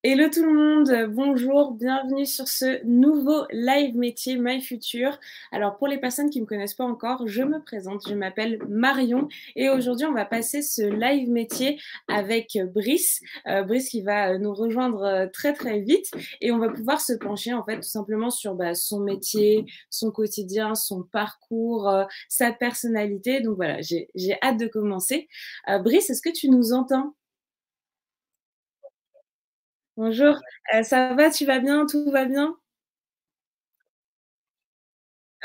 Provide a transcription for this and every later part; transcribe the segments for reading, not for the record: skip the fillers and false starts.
Hello tout le monde, bonjour, bienvenue sur ce nouveau live métier My Future. Alors pour les personnes qui ne me connaissent pas encore, je me présente, je m'appelle Marion et aujourd'hui on va passer ce live métier avec Brice. Brice qui va nous rejoindre très très vite et on va pouvoir se pencher en fait tout simplement sur son métier, son quotidien, son parcours, sa personnalité. Donc voilà, j'ai hâte de commencer. Brice, est-ce que tu nous entends? Bonjour, ça va, tu vas bien, tout va bien?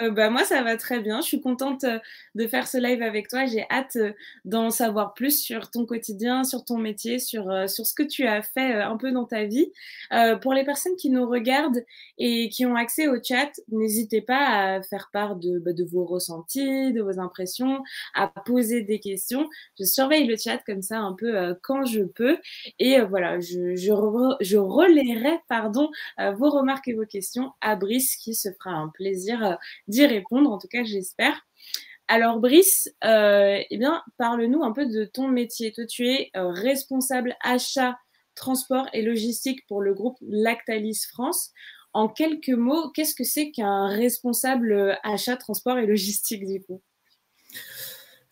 Moi, ça va très bien. Je suis contente, de faire ce live avec toi. J'ai hâte, d'en savoir plus sur ton quotidien, sur ton métier, sur ce que tu as fait, un peu dans ta vie. Pour les personnes qui nous regardent et qui ont accès au chat, n'hésitez pas à faire part de vos ressentis, de vos impressions, à poser des questions. Je surveille le chat comme ça un peu, quand je peux et voilà, je relayerai, pardon, vos remarques et vos questions à Brice qui se fera un plaisir, d'y répondre, en tout cas j'espère. Alors Brice, eh bien, parle-nous un peu de ton métier. Toi, tu es responsable achat, transport et logistique pour le groupe Lactalis France. En quelques mots, qu'est-ce que c'est qu'un responsable achat, transport et logistique du coup?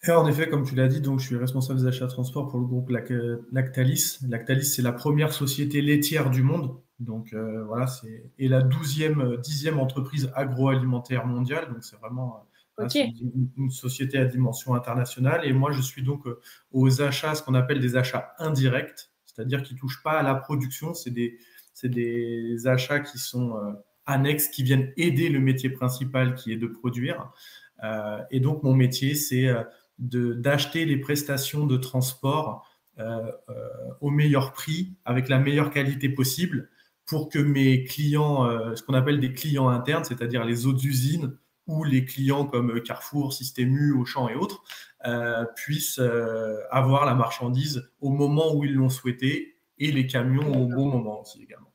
Et en effet, comme tu l'as dit, donc je suis responsable des achats transport pour le groupe Lactalis. Lactalis, c'est la première société laitière du monde. Donc voilà, et la 10e entreprise agroalimentaire mondiale. Donc c'est vraiment voilà, Ok, c'est une société à dimension internationale. Et moi, je suis donc aux achats, ce qu'on appelle des achats indirects, c'est-à-dire qui ne touchent pas à la production. C'est des achats qui sont annexes, qui viennent aider le métier principal qui est de produire. Et donc, mon métier, c'est d'acheter les prestations de transport au meilleur prix, avec la meilleure qualité possible, pour que mes clients, ce qu'on appelle des clients internes, c'est-à-dire les autres usines ou les clients comme Carrefour, Système U, Auchan et autres, puissent avoir la marchandise au moment où ils l'ont souhaité et les camions au bon moment aussi également.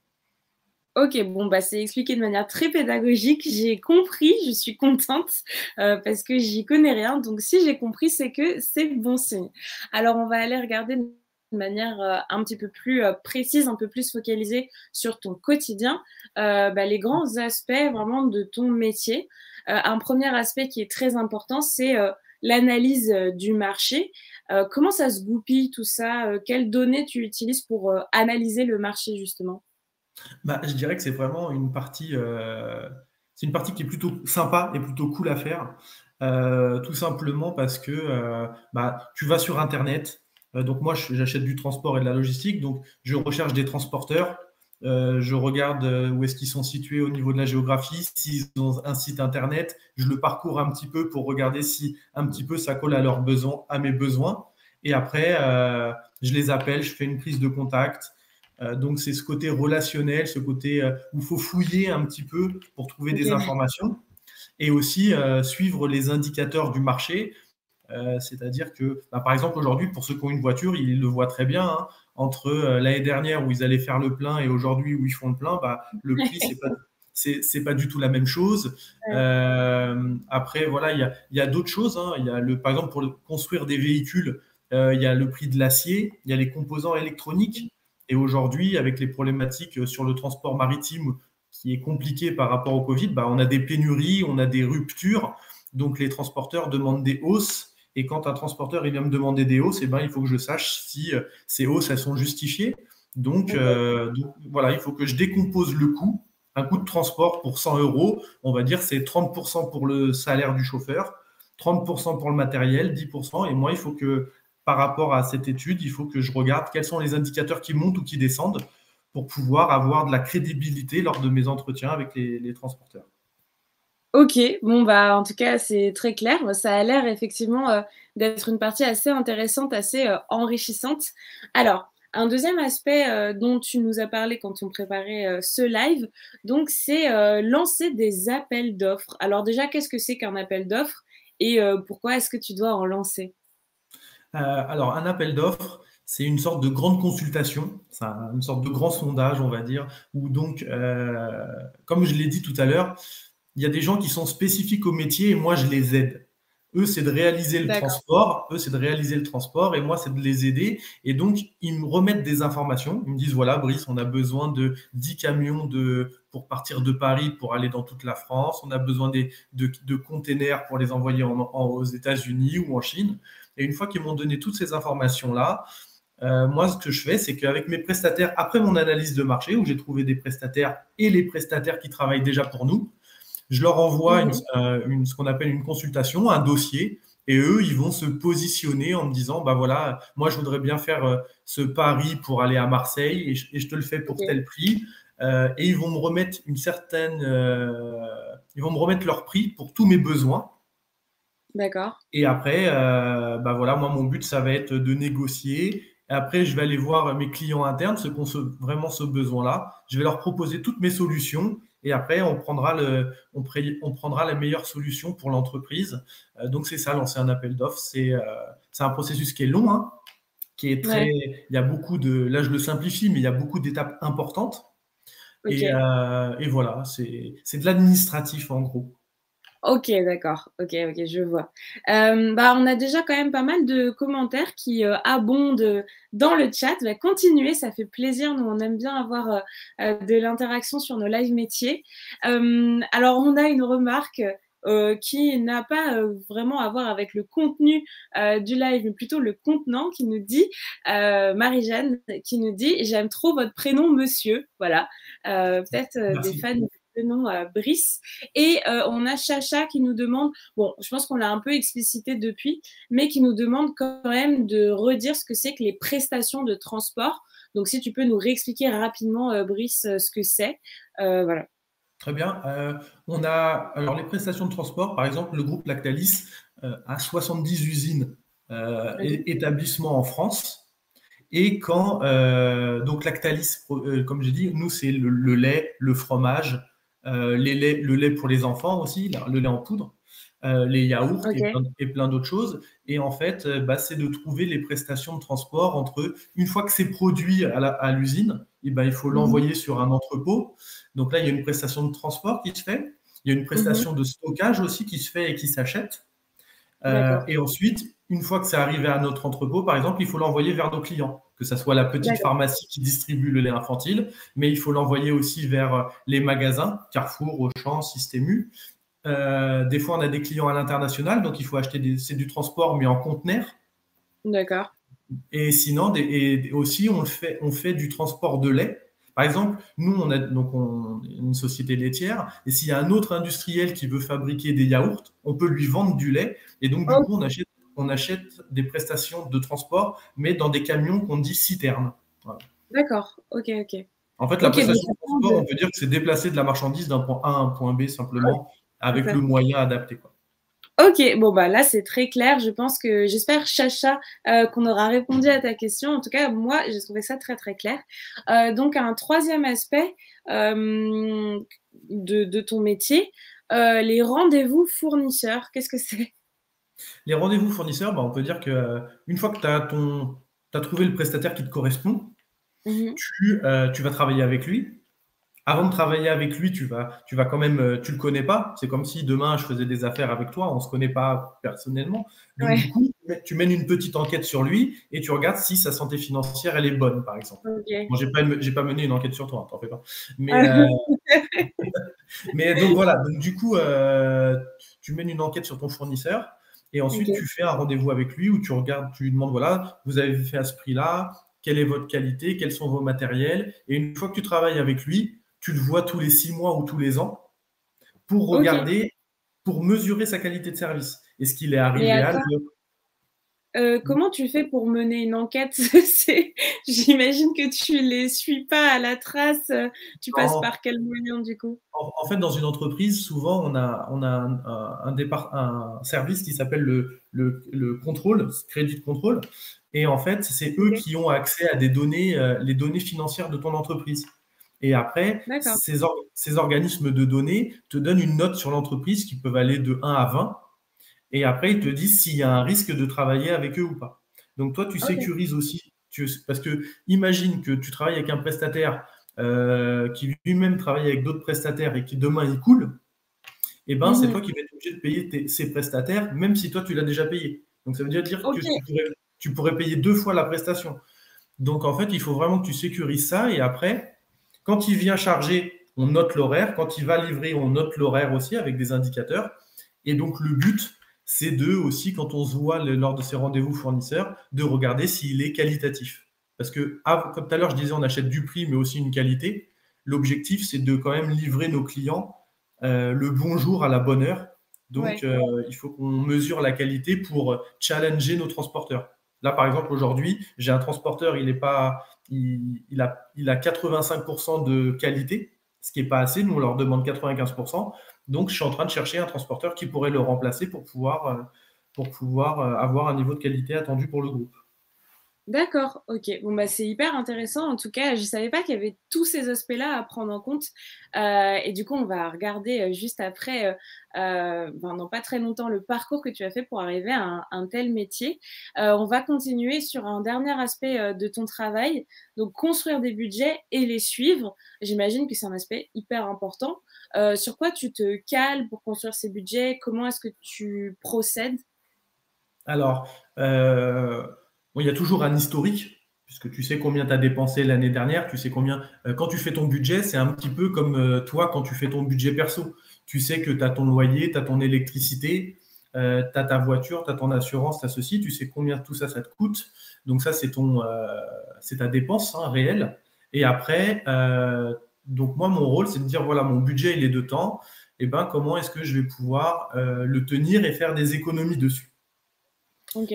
ok, bon, c'est expliqué de manière très pédagogique. J'ai compris, je suis contente parce que j'y connais rien. Donc, si j'ai compris, c'est que c'est bon signe. Alors, on va aller regarder de manière un petit peu plus précise, un peu plus focalisée sur ton quotidien, les grands aspects vraiment de ton métier. Un premier aspect qui est très important, c'est l'analyse du marché. Comment ça se goupille tout ça? Quelles données tu utilises pour analyser le marché justement? Je dirais que c'est une partie qui est plutôt sympa et plutôt cool à faire. Tout simplement parce que tu vas sur Internet. Donc moi, j'achète du transport et de la logistique. Donc je recherche des transporteurs. Je regarde où est-ce qu'ils sont situés au niveau de la géographie. S'ils ont un site Internet, je le parcours un petit peu pour regarder si un petit peu ça colle à leurs besoins, à mes besoins. Et après, je les appelle, je fais une prise de contact. Donc, c'est ce côté relationnel, ce côté où il faut fouiller un petit peu pour trouver des Ok. informations et aussi suivre les indicateurs du marché. C'est-à-dire que, par exemple, aujourd'hui, pour ceux qui ont une voiture, ils le voient très bien. Hein, entre l'année dernière où ils allaient faire le plein et aujourd'hui où ils font le plein, le prix, c'est pas du tout la même chose. Après, voilà, il y a d'autres choses. Hein. Par exemple, pour construire des véhicules, il y a le prix de l'acier, il y a les composants électroniques. Et aujourd'hui, avec les problématiques sur le transport maritime qui est compliqué par rapport au Covid, on a des pénuries, on a des ruptures. Donc, les transporteurs demandent des hausses. Et quand un transporteur il vient me demander des hausses, il faut que je sache si ces hausses elles sont justifiées. Donc, voilà, il faut que je décompose le coût. Un coût de transport pour 100 euros, on va dire c'est 30% pour le salaire du chauffeur, 30% pour le matériel, 10%. Et moi, il faut que, par rapport à cette étude, il faut que je regarde quels sont les indicateurs qui montent ou qui descendent pour pouvoir avoir de la crédibilité lors de mes entretiens avec les transporteurs. Ok, bon en tout cas c'est très clair. Ça a l'air effectivement d'être une partie assez intéressante, assez enrichissante. Alors, un deuxième aspect dont tu nous as parlé quand on préparait ce live, donc c'est lancer des appels d'offres. Alors déjà, qu'est-ce que c'est qu'un appel d'offres et pourquoi est-ce que tu dois en lancer? Alors, un appel d'offres, c'est une sorte de grande consultation, c'est une sorte de grand sondage, on va dire, où donc, comme je l'ai dit tout à l'heure, il y a des gens qui sont spécifiques au métier et moi, je les aide. Eux, c'est de réaliser le D'accord. transport. Eux, c'est de réaliser le transport. Et moi, c'est de les aider. Et donc, ils me remettent des informations. Ils me disent, voilà, Brice, on a besoin de 10 camions pour partir de Paris pour aller dans toute la France. On a besoin de containers pour les envoyer aux États-Unis ou en Chine. Et une fois qu'ils m'ont donné toutes ces informations-là, moi, ce que je fais, c'est qu'avec mes prestataires, après mon analyse de marché, où j'ai trouvé des prestataires et les prestataires qui travaillent déjà pour nous, je leur envoie Mhm. ce qu'on appelle une consultation, un dossier, et eux, ils vont se positionner en me disant, bah voilà, moi, je voudrais bien faire ce pari pour aller à Marseille, et je te le fais pour Ok. tel prix. Et ils vont me remettre ils vont me remettre leur prix pour tous mes besoins. D'accord. Et après, bah voilà, moi, mon but, ça va être de négocier. Et après, je vais aller voir mes clients internes, ceux qui ont vraiment ce besoin-là. Je vais leur proposer toutes mes solutions. Et après, on prendra la meilleure solution pour l'entreprise. Donc, c'est ça, lancer un appel d'offres. C'est un processus qui est long, hein, qui est très. Ouais. Il y a beaucoup de. Là, je le simplifie, mais il y a beaucoup d'étapes importantes. Ok. Et voilà, c'est de l'administratif, en gros. Ok, d'accord. Ok, ok, je vois. Bah, on a déjà quand même pas mal de commentaires qui abondent dans le chat. Bah, continuez, ça fait plaisir. Nous, on aime bien avoir de l'interaction sur nos live métiers. Alors, on a une remarque qui n'a pas vraiment à voir avec le contenu du live, mais plutôt le contenant qui nous dit, Marie-Jeanne, qui nous dit, j'aime trop votre prénom, monsieur. Voilà. Peut-être des Merci. fans du prénom Brice. Et on a Chacha qui nous demande, bon, je pense qu'on l'a un peu explicité depuis, mais qui nous demande quand même de redire ce que c'est que les prestations de transport. Donc, si tu peux nous réexpliquer rapidement, Brice, ce que c'est. Voilà. Très bien. On a alors les prestations de transport, par exemple, le groupe Lactalis a 70 usines Ok. établissements en France. Et quand donc Lactalis, comme j'ai dit, nous c'est le lait, le fromage, le lait pour les enfants aussi, le lait en poudre, les yaourts Ok. et plein d'autres choses. Et en fait, bah, c'est de trouver les prestations de transport une fois que c'est produit à l'usine, et ben, il faut Mhm. l'envoyer sur un entrepôt. Donc là, il y a une prestation de transport qui se fait. Il y a une Mhm. prestation de stockage aussi qui se fait et qui s'achète. D'accord. Et ensuite, une fois que c'est arrivé à notre entrepôt, par exemple, il faut l'envoyer vers nos clients, que ce soit la petite D'accord. pharmacie qui distribue le lait infantile, mais il faut l'envoyer aussi vers les magasins, Carrefour, Auchan, Système U. Des fois, on a des clients à l'international, donc il faut acheter c'est du transport, mais en conteneur. D'accord. Et sinon, et aussi, on fait du transport de lait. Par exemple, nous, on est une société laitière, et s'il y a un autre industriel qui veut fabriquer des yaourts, on peut lui vendre du lait. Et donc, du Oh, coup, on achète des prestations de transport, mais dans des camions qu'on dit citernes. Voilà. d'accord. Ok, ok. En fait, la Ok, donc prestation ça de prend transport, on peut dire que c'est déplacer de la marchandise d'un point A à un point B simplement, c'est avec ça. le moyen adapté, quoi. Ok, bon bah là c'est très clair. Je pense que j'espère Chacha qu'on aura répondu à ta question. En tout cas, moi j'ai trouvé ça très très clair. Donc un troisième aspect de ton métier, les rendez-vous fournisseurs. Qu'est-ce que c'est? Les rendez-vous fournisseurs, bah, on peut dire que une fois que tu as trouvé le prestataire qui te correspond, Mhm. tu vas travailler avec lui. Avant de travailler avec lui, tu vas quand même, tu le connais pas. C'est comme si demain je faisais des affaires avec toi, on se connaît pas personnellement. Donc du Ouais. coup, tu mènes une petite enquête sur lui et tu regardes si sa santé financière elle est bonne, par exemple. Ok. Bon, j'ai pas mené une enquête sur toi, hein, t'en fais pas. Mais donc voilà. Donc du coup, tu mènes une enquête sur ton fournisseur et ensuite Ok. tu fais un rendez-vous avec lui où tu regardes, tu lui demandes voilà, vous avez fait à ce prix-là, quelle est votre qualité, quels sont vos matériels. Et une fois que tu travailles avec lui, tu le vois tous les 6 mois ou tous les ans pour Ok. regarder, pour mesurer sa qualité de service. Est-ce qu'il est Mais arrivé à attends, l'heure? comment tu fais pour mener une enquête? J'imagine que tu les suis pas à la trace. Tu passes en, par quel moyen du coup? en fait, dans une entreprise, souvent, on a un service qui s'appelle le contrôle, crédit de contrôle. Et en fait, c'est eux Ok. qui ont accès à des données, les données financières de ton entreprise. Et après, D'accord. ces organismes de données te donnent une note sur l'entreprise qui peuvent aller de 1 à 20. Et après, ils te disent s'il y a un risque de travailler avec eux ou pas. Donc, toi, tu Ok. sécurises aussi. Parce que imagine que tu travailles avec un prestataire qui lui-même travaille avec d'autres prestataires et qui demain il coule. eh ben, c'est toi qui vas être obligé de payer ces prestataires, même si toi, tu l'as déjà payé. Donc, ça veut dire que tu pourrais payer 2 fois la prestation. Donc, en fait, il faut vraiment que tu sécurises ça. Et après, quand il vient charger, on note l'horaire. Quand il va livrer, on note l'horaire aussi avec des indicateurs. Et donc, le but, c'est de aussi, quand on se voit lors de ces rendez-vous fournisseurs, de regarder s'il est qualitatif. Parce que, comme tout à l'heure, je disais, on achète du prix, mais aussi une qualité. L'objectif, c'est de quand même livrer nos clients le bon jour à la bonne heure. Donc, il faut qu'on mesure la qualité pour challenger nos transporteurs. Là, par exemple, aujourd'hui, j'ai un transporteur, il a 85% de qualité, ce qui n'est pas assez. Nous, on leur demande 95%. Donc, je suis en train de chercher un transporteur qui pourrait le remplacer pour pouvoir avoir un niveau de qualité attendu pour le groupe. D'accord, ok. Bon, bah, c'est hyper intéressant. En tout cas, je ne savais pas qu'il y avait tous ces aspects-là à prendre en compte. Et du coup, on va regarder juste après, dans pas très longtemps, le parcours que tu as fait pour arriver à un tel métier. On va continuer sur un dernier aspect de ton travail. Donc, construire des budgets et les suivre. J'imagine que c'est un aspect hyper important. Sur quoi tu te cales pour construire ces budgets? Comment est-ce que tu procèdes? Alors, bon, il y a toujours un historique, puisque tu sais combien tu as dépensé l'année dernière, tu sais combien. Quand tu fais ton budget, c'est un petit peu comme toi quand tu fais ton budget perso. Tu sais que tu as ton loyer, tu as ton électricité, tu as ta voiture, tu as ton assurance, tu as ceci, tu sais combien tout ça, ça te coûte. Donc, ça, c'est ta dépense réelle. Et après, donc moi, mon rôle, c'est de dire voilà, mon budget, il est de temps. Et ben, comment est-ce que je vais pouvoir le tenir et faire des économies dessus? Ok.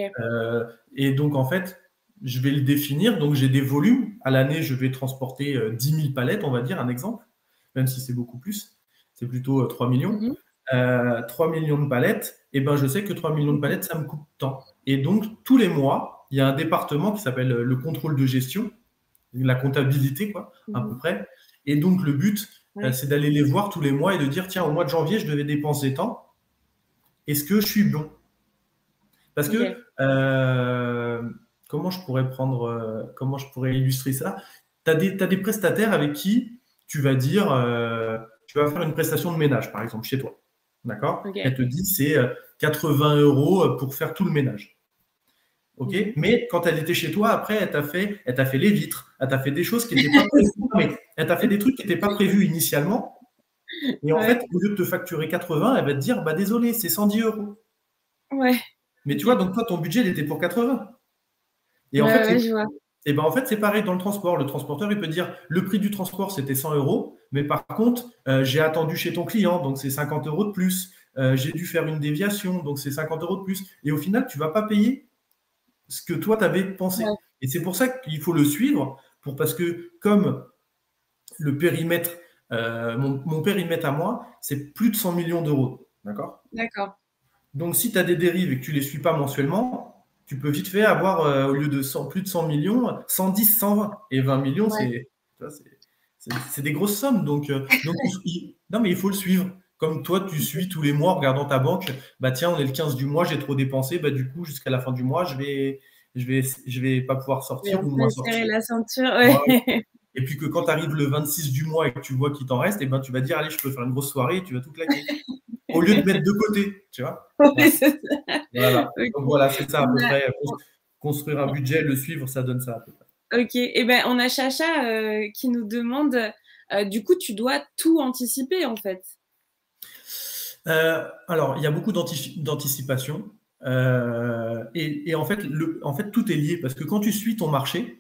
Et donc, en fait, je vais le définir. Donc, j'ai des volumes. À l'année, je vais transporter 10 000 palettes, on va dire, un exemple, même si c'est beaucoup plus. C'est plutôt 3 millions. 3 millions de palettes, et ben, je sais que 3 millions de palettes, ça me coûte tant. Et donc, tous les mois, il y a un département qui s'appelle le contrôle de gestion, la comptabilité, quoi, à peu près. Et donc, le but, c'est d'aller les voir tous les mois et de dire, tiens, au mois de janvier, je devais dépenser tant. Est-ce que je suis bon? Parce que comment je pourrais illustrer ça? Tu as des prestataires avec qui tu vas dire, tu vas faire une prestation de ménage, par exemple, chez toi. D'accord? Elle te dit, c'est 80 € pour faire tout le ménage. OK? Mais quand elle était chez toi, après, elle t'a fait les vitres, elle t'a fait des choses qui n'étaient pas prévues. Mais elle t'a fait des trucs qui n'étaient pas prévus initialement. Et en fait, au lieu de te facturer 80, elle va te dire, bah désolé, c'est 110 €. Ouais. Mais tu vois, donc toi, ton budget, il était pour 80. Et en fait, c'est pareil dans le transport. Le transporteur, il peut dire, le prix du transport, c'était 100 €, mais par contre, j'ai attendu chez ton client, donc c'est 50 € de plus. J'ai dû faire une déviation, donc c'est 50 € de plus. Et au final, tu ne vas pas payer ce que toi, tu avais pensé. Ouais. Et c'est pour ça qu'il faut le suivre, parce que comme le périmètre, mon périmètre à moi, c'est plus de 100 millions d'euros. D'accord? D'accord. Donc, si tu as des dérives et que tu ne les suis pas mensuellement, tu peux vite fait avoir, au lieu de plus de 100 millions, 110, 120. Et 20 millions, c'est des grosses sommes. Donc non, mais il faut le suivre. Comme toi, tu suis tous les mois en regardant ta banque. Bah tiens, on est le 15 du mois, j'ai trop dépensé. Bah du coup, jusqu'à la fin du mois, je vais pas pouvoir sortir ou moins sortir. Serrer la ceinture, ouais. Et puis que quand tu arrives le 26 du mois et que tu vois qu'il t'en reste, et ben tu vas dire allez, je peux faire une grosse soirée et tu vas tout claquer. Au lieu de mettre de côté, tu vois. Oui, c'est ça. Voilà. Donc voilà, c'est ça à peu près. Construire un budget, le suivre, ça donne ça à peu près. Ok, et ben on a Chacha qui nous demande, du coup, tu dois tout anticiper en fait. Alors, il y a beaucoup d'anticipation. Et en fait, tout est lié parce que quand tu suis ton marché,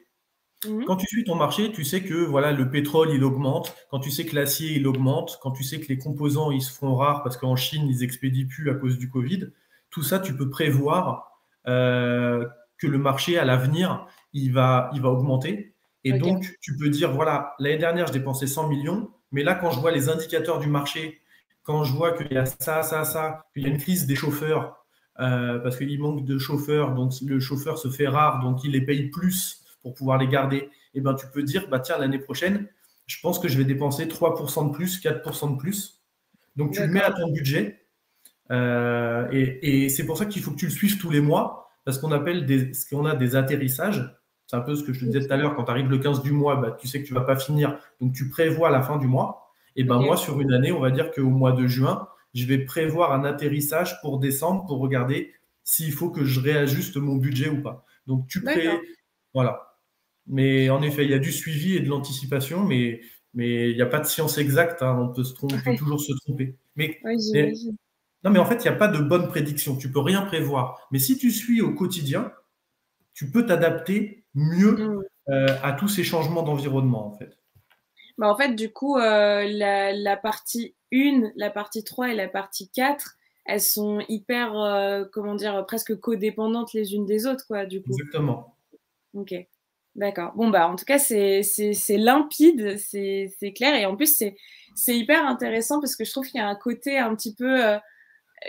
tu sais que voilà, le pétrole, il augmente, quand tu sais que l'acier, il augmente, quand tu sais que les composants, ils se font rares parce qu'en Chine, ils expédient plus à cause du Covid, tout ça, tu peux prévoir que le marché, à l'avenir, il va augmenter. Et donc, tu peux dire, voilà, l'année dernière, je dépensais 100 millions, mais là, quand je vois les indicateurs du marché, quand je vois qu'il y a ça, qu'il y a une crise des chauffeurs, parce qu'il manque de chauffeurs, donc le chauffeur se fait rare, donc il les paye plus pour pouvoir les garder, et ben tu peux dire, bah tiens, l'année prochaine, je pense que je vais dépenser 3% de plus, 4% de plus. Donc tu le mets à ton budget, et c'est pour ça qu'il faut que tu le suives tous les mois, parce qu'on appelle ce qu'on a des atterrissages. C'est un peu ce que je te disais tout à l'heure, quand tu arrives le 15 du mois, bah, tu sais que tu ne vas pas finir, donc tu prévois la fin du mois. Et ben moi, sur une année, on va dire qu'au mois de juin, je vais prévoir un atterrissage pour décembre pour regarder s'il faut que je réajuste mon budget ou pas. Donc, D'accord. voilà. Mais en effet, il y a du suivi et de l'anticipation, mais il n'y a pas de science exacte, hein. On peut Ouais, toujours se tromper. ouais, Mais j'imagine. non, mais en fait, il n'y a pas de bonne prédiction. Tu peux rien prévoir. Mais si tu suis au quotidien, tu peux t'adapter mieux Mm. à tous ces changements d'environnement, en fait. Bah, en fait, du coup, la partie 1, la partie 3 et la partie 4, elles sont hyper, comment dire, presque codépendantes les unes des autres, quoi, du coup. Exactement. Ok, d'accord. Bon, bah, en tout cas, c'est limpide, c'est clair. Et en plus, c'est hyper intéressant parce que je trouve qu'il y a un côté un petit peu,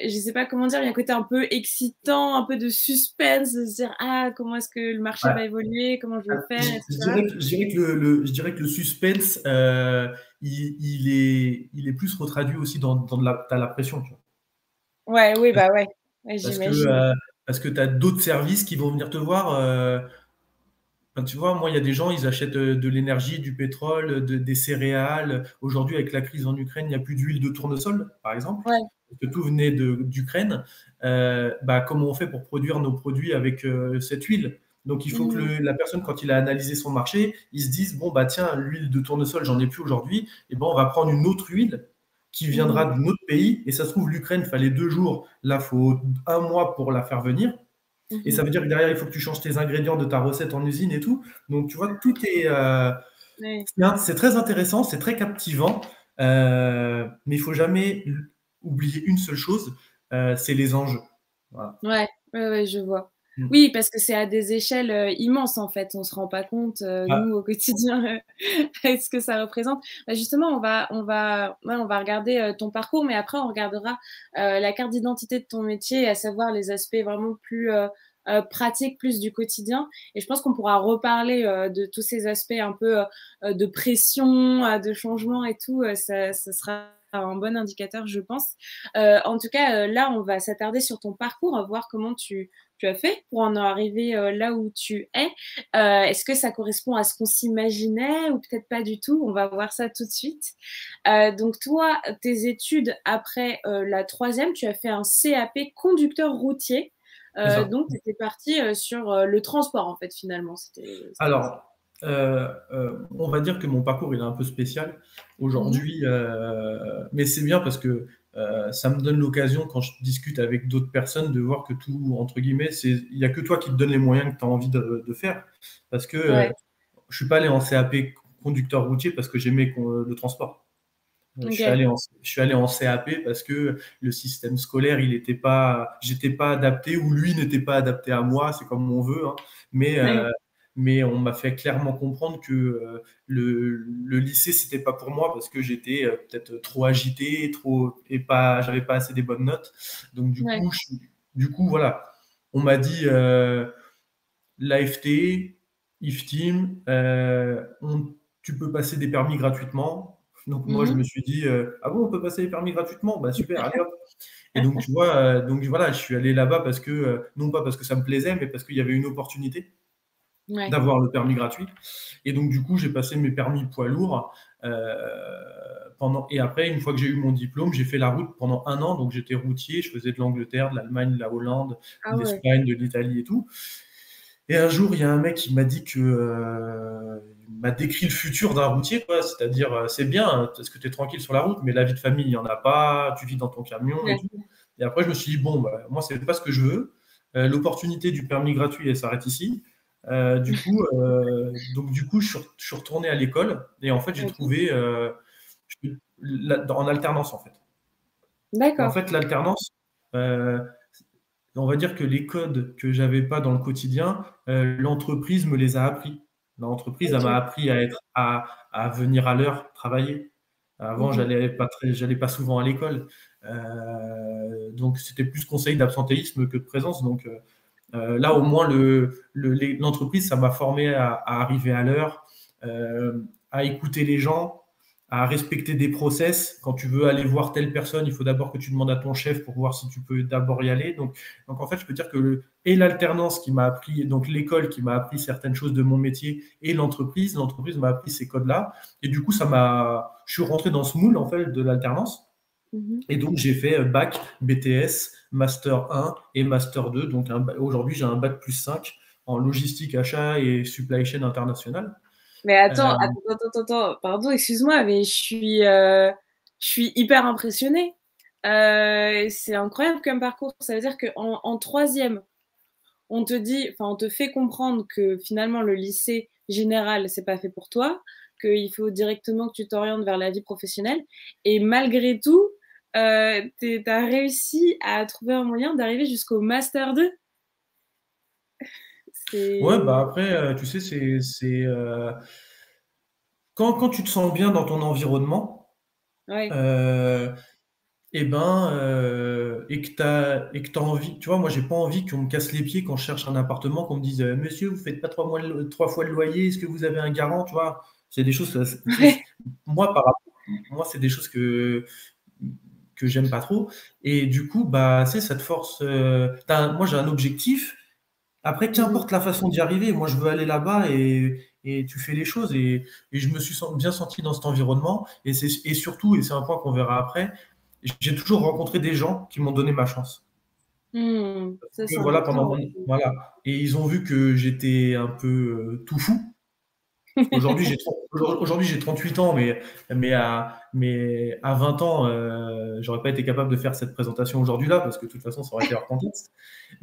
je sais pas comment dire, il y a un côté un peu excitant, un peu de suspense, de se dire, ah, comment est-ce que le marché Ouais. va évoluer, comment je vais faire, Je etc. dirais, je dirais que le suspense, il est plus retraduit aussi dans la pression, tu vois. Ouais, oui, bah ouais, ouais, Parce que, j'imagine. tu as d'autres services qui vont venir te voir. Enfin, tu vois, moi, il y a des gens, ils achètent de l'énergie, du pétrole, des céréales. Aujourd'hui, avec la crise en Ukraine, il n'y a plus d'huile de tournesol, par exemple, Ouais. parce que tout venait d'Ukraine. Bah, comment on fait pour produire nos produits avec cette huile? Donc, il faut que Mhm. la personne, quand il a analysé son marché, il se dise, bon, bah tiens, l'huile de tournesol, j'en ai plus aujourd'hui. Et ben, on va prendre une autre huile qui viendra Mhm. d'un autre pays. Et ça se trouve, l'Ukraine, fallait 2 jours. Là, il faut un mois pour la faire venir. Et ça Mhm. veut dire que derrière, il faut que tu changes tes ingrédients de ta recette en usine et tout. Donc, tu vois, tout est. Ouais. C'est très intéressant, c'est très captivant, mais il faut jamais oublier une seule chose, c'est les enjeux. Voilà. Ouais, ouais, ouais, je vois. Mm. Oui, parce que c'est à des échelles immenses en fait. On se rend pas compte, Ah, nous, au quotidien, ce que ça représente. Bah, justement, ouais, on va regarder ton parcours, mais après, on regardera la carte d'identité de ton métier, à savoir les aspects vraiment plus pratiques, plus du quotidien. Et je pense qu'on pourra reparler de tous ces aspects un peu de pression, de changement et tout. Ça sera un bon indicateur, je pense. En tout cas, là, on va s'attarder sur ton parcours, voir comment tu as fait pour en arriver là où tu es. Est-ce que ça correspond à ce qu'on s'imaginait ou peut-être pas du tout? On va voir ça tout de suite. Donc toi, tes études après la troisième, tu as fait un CAP conducteur routier. c'est ça. Donc tu étais parti sur le transport en fait finalement. C'était ça. Alors, on va dire que mon parcours, il est un peu spécial Mhm. aujourd'hui, mais c'est bien parce que ça me donne l'occasion, quand je discute avec d'autres personnes, de voir que tout, entre guillemets, il n'y a que toi qui te donne les moyens que tu as envie de faire. Parce que Ouais. je suis pas allé en CAP conducteur routier parce que j'aimais le transport. Ok. Je suis allé en CAP parce que le système scolaire, j'étais pas adapté ou lui n'était pas adapté à moi, c'est comme on veut, hein. Mais, Ouais. on m'a fait clairement comprendre que le lycée, c'était pas pour moi parce que j'étais peut-être trop agité, j'avais pas assez des bonnes notes. Donc Ouais. du coup, voilà, on m'a dit l'AFT, IFTIM, tu peux passer des permis gratuitement. Donc moi, je Mhm. me suis dit, ah bon, on peut passer les permis gratuitement? Bah super, allez hop. Et donc, tu vois, donc voilà, je suis allé là-bas parce que, non pas parce que ça me plaisait, mais parce qu'il y avait une opportunité Ouais. d'avoir le permis gratuit. Et donc, du coup, j'ai passé mes permis poids lourds. Et après, une fois que j'ai eu mon diplôme, j'ai fait la route pendant 1 an. Donc, j'étais routier, je faisais de l'Angleterre, de l'Allemagne, de la Hollande, Ah de ouais. l'Espagne, de l'Italie et tout. Et un jour, il y a un mec qui m'a dit il m'a décrit le futur d'un routier, quoi. C'est-à-dire, c'est bien, hein, parce que tu es tranquille sur la route, mais la vie de famille, il n'y en a pas, tu vis dans ton camion et Ouais. tout. Et après, je me suis dit, bon, bah, moi, c'est pas ce que je veux. L'opportunité du permis gratuit, elle s'arrête ici. Du coup, je suis retourné à l'école et en fait, j'ai Ok. trouvé en alternance, en fait. Et en D'accord. fait, l'alternance, euh, on va dire que les codes que j'avais pas dans le quotidien, l'entreprise me les a appris. L'entreprise, elle m'a Ok. appris à venir à l'heure travailler. Avant, Mhm. j'allais pas souvent à l'école. Donc, c'était plus conseil d'absentéisme que de présence. Donc, là, au moins, l'entreprise, ça m'a formé à arriver à l'heure, à écouter les gens, à respecter des process. Quand tu veux aller voir telle personne, il faut d'abord que tu demandes à ton chef pour voir si tu peux d'abord y aller. Donc en fait, je peux dire que et l'alternance qui m'a appris, donc l'école qui m'a appris certaines choses de mon métier, et l'entreprise m'a appris ces codes-là. Et du coup, je suis rentré dans ce moule en fait de l'alternance. Mhm. Et donc, j'ai fait bac, BTS, Master 1 et Master 2. Donc, aujourd'hui, j'ai un bac plus 5 en logistique, achat et supply chain international. Mais attends, Euh, pardon, excuse-moi, mais je suis hyper impressionnée. C'est incroyable comme parcours. Ça veut dire qu'en en troisième, on te dit, enfin, on te fait comprendre que finalement le lycée général, c'est pas fait pour toi, qu'il faut directement que tu t'orientes vers la vie professionnelle. Et malgré tout, t'as réussi à trouver un moyen d'arriver jusqu'au Master 2. ouais, bah C'est. après, tu sais, quand tu te sens bien dans ton environnement, Ouais. euh, et que t'as envie, tu vois, moi j'ai pas envie qu'on me casse les pieds quand je cherche un appartement, qu'on me dise Monsieur, vous faites pas 3 fois le loyer, est-ce que vous avez un garant, tu vois, c'est des choses, moi moi c'est des choses que j'aime pas trop, et du coup bah c'est ça te force, moi j'ai un objectif, après Mhm. qu'importe la façon d'y arriver, moi je veux aller là-bas et tu fais les choses, et je me suis bien senti dans cet environnement, et surtout, et c'est un point qu'on verra après, j'ai toujours rencontré des gens qui m'ont donné ma chance. Ça, Que c'est voilà, important. voilà. Et ils ont vu que j'étais un peu tout fou. Aujourd'hui, j'ai 38 ans, mais à 20 ans, j'aurais pas été capable de faire cette présentation aujourd'hui là, parce que de toute façon, ça aurait été hors contexte.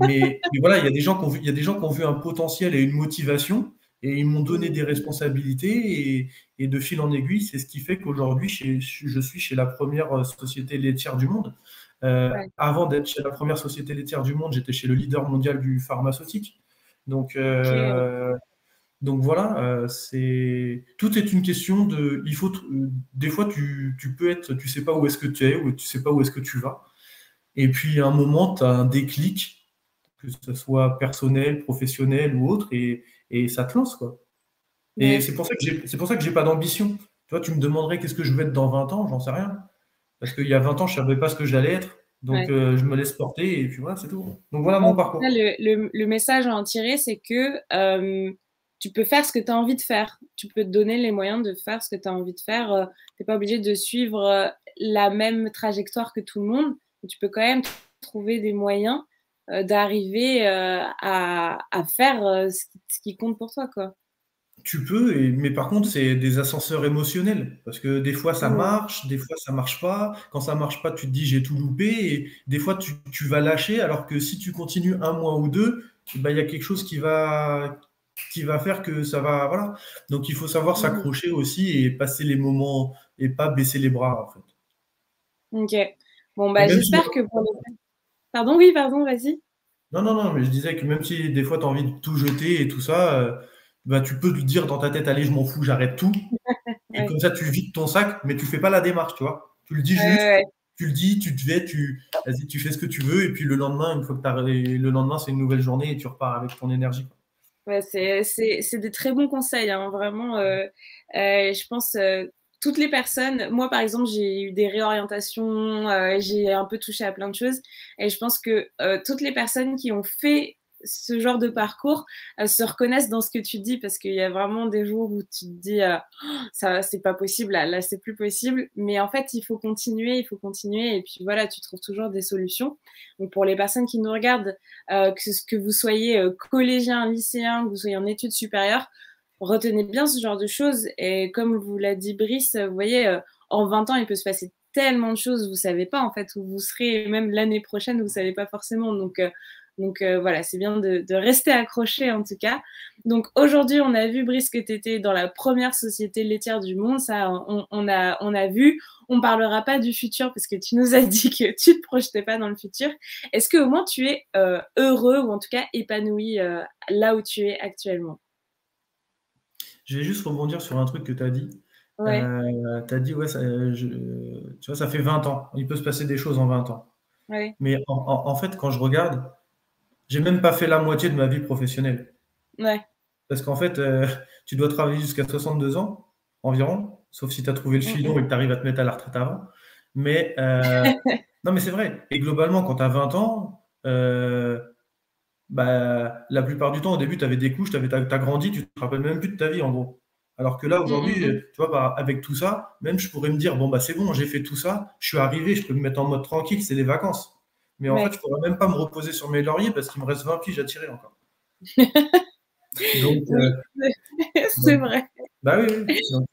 Mais voilà, il y a des gens qui ont vu, il y a des gens qui ont vu un potentiel et une motivation, et ils m'ont donné des responsabilités, et de fil en aiguille, c'est ce qui fait qu'aujourd'hui, je suis chez la première société laitière du monde. Ouais. Avant d'être chez la première société laitière du monde, j'étais chez le leader mondial du pharmaceutique. Donc, Ok. donc voilà, tout est une question de, des fois tu peux être, tu sais pas où est-ce que tu es, ou tu sais pas où est-ce que tu vas. Et puis à un moment, tu as un déclic, que ce soit personnel, professionnel ou autre, et ça te lance, quoi. Et Ouais. c'est pour ça que j'ai pas d'ambition. Tu vois, tu me demanderais qu'est-ce que je veux être dans 20 ans, j'en sais rien. Parce qu'il y a 20 ans, je savais pas ce que j'allais être. Donc Ouais. je me laisse porter, et puis voilà, c'est tout. Donc voilà mon En tout cas, parcours. le message à en tirer, c'est que tu peux faire ce que tu as envie de faire. Tu peux te donner les moyens de faire ce que tu as envie de faire. Tu n'es pas obligé de suivre la même trajectoire que tout le monde. Mais tu peux quand même trouver des moyens d'arriver à faire ce qui compte pour toi, quoi. Tu peux, mais par contre, c'est des ascenseurs émotionnels. Parce que des fois, ça Mm. marche, des fois, ça marche pas. Quand ça marche pas, tu te dis, j'ai tout loupé. Et des fois, tu vas lâcher, alors que si tu continues un mois ou deux, bah, il y a quelque chose qui va faire que ça va. Voilà. Donc, il faut savoir Mhm. s'accrocher aussi et passer les moments et pas baisser les bras, en fait. Ok. Bon, Et bah, même si, j'espère que pour les... Pardon, oui, pardon, vas-y. non, non, non, mais je disais que même si des fois, tu as envie de tout jeter et tout ça, bah, tu peux te dire dans ta tête, allez, je m'en fous, j'arrête tout. Et Ouais. comme ça, tu vides ton sac, mais tu fais pas la démarche, tu vois. Tu le dis Ouais, juste, ouais, tu le dis, vas-y, tu fais ce que tu veux, et puis le lendemain, une fois que le lendemain, c'est une nouvelle journée et tu repars avec ton énergie, quoi. ouais, c'est des très bons conseils, hein, vraiment. Je pense toutes les personnes. Moi, par exemple, j'ai eu des réorientations, j'ai un peu touché à plein de choses, et je pense que toutes les personnes qui ont fait ce genre de parcours se reconnaissent dans ce que tu dis, parce qu'il y a vraiment des jours où tu te dis ça, c'est pas possible, là c'est plus possible. Mais en fait, il faut continuer, et puis voilà, tu trouves toujours des solutions. Donc pour les personnes qui nous regardent, que vous soyez collégien, lycéen, que vous soyez en études supérieures, retenez bien ce genre de choses. Et comme vous l'a dit Brice, vous voyez, en 20 ans, il peut se passer tellement de choses, vous savez pas en fait où vous serez, même l'année prochaine, vous savez pas forcément. Donc voilà, c'est bien de rester accroché en tout cas. Donc aujourd'hui, on a vu, Brice, que tu étais dans la première société laitière du monde. Ça, on a vu. On parlera pas du futur parce que tu nous as dit que tu te projetais pas dans le futur. Est-ce qu'au moins tu es heureux ou en tout cas épanoui là où tu es actuellement? Je vais juste rebondir sur un truc que tu as dit. Ouais, Tu as dit, ouais, tu vois, ça fait 20 ans. Il peut se passer des choses en 20 ans. ouais, Mais en fait, quand je regarde, j'ai même pas fait la moitié de ma vie professionnelle. ouais. Parce qu'en fait, tu dois travailler jusqu'à 62 ans environ, sauf si tu as trouvé le Mm, filon mm. et que tu arrives à te mettre à la retraite avant. Mais non, mais c'est vrai. Et globalement, quand tu as 20 ans, bah, la plupart du temps, au début, tu avais des couches, tu as grandi, tu te rappelles même plus de ta vie, en gros. Alors que là, Mm, aujourd'hui, mm, mm. tu vois, avec tout ça, même je pourrais me dire, bon, bah, c'est bon, j'ai fait tout ça, je suis arrivé, je peux me mettre en mode tranquille, c'est les vacances. Mais en fait, je Ouais. pourrais même pas me reposer sur mes lauriers parce qu'il me reste 20 piges à tirer encore. Donc, Oui, c'est donc vrai. bah oui, oui. Donc,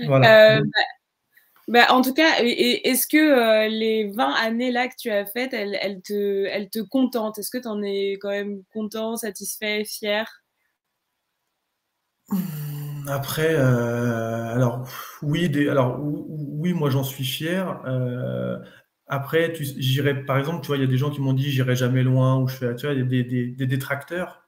voilà. Euh, Bah, en tout cas, est-ce que les 20 années là que tu as faites, elles te contentent? Est-ce que tu en es quand même content, satisfait, fier? Après, alors oui, alors oui, moi j'en suis fier. Après, j'irai, par exemple, tu vois, il y a des gens qui m'ont dit j'irai jamais loin, ou je fais, tu vois, il y a des détracteurs.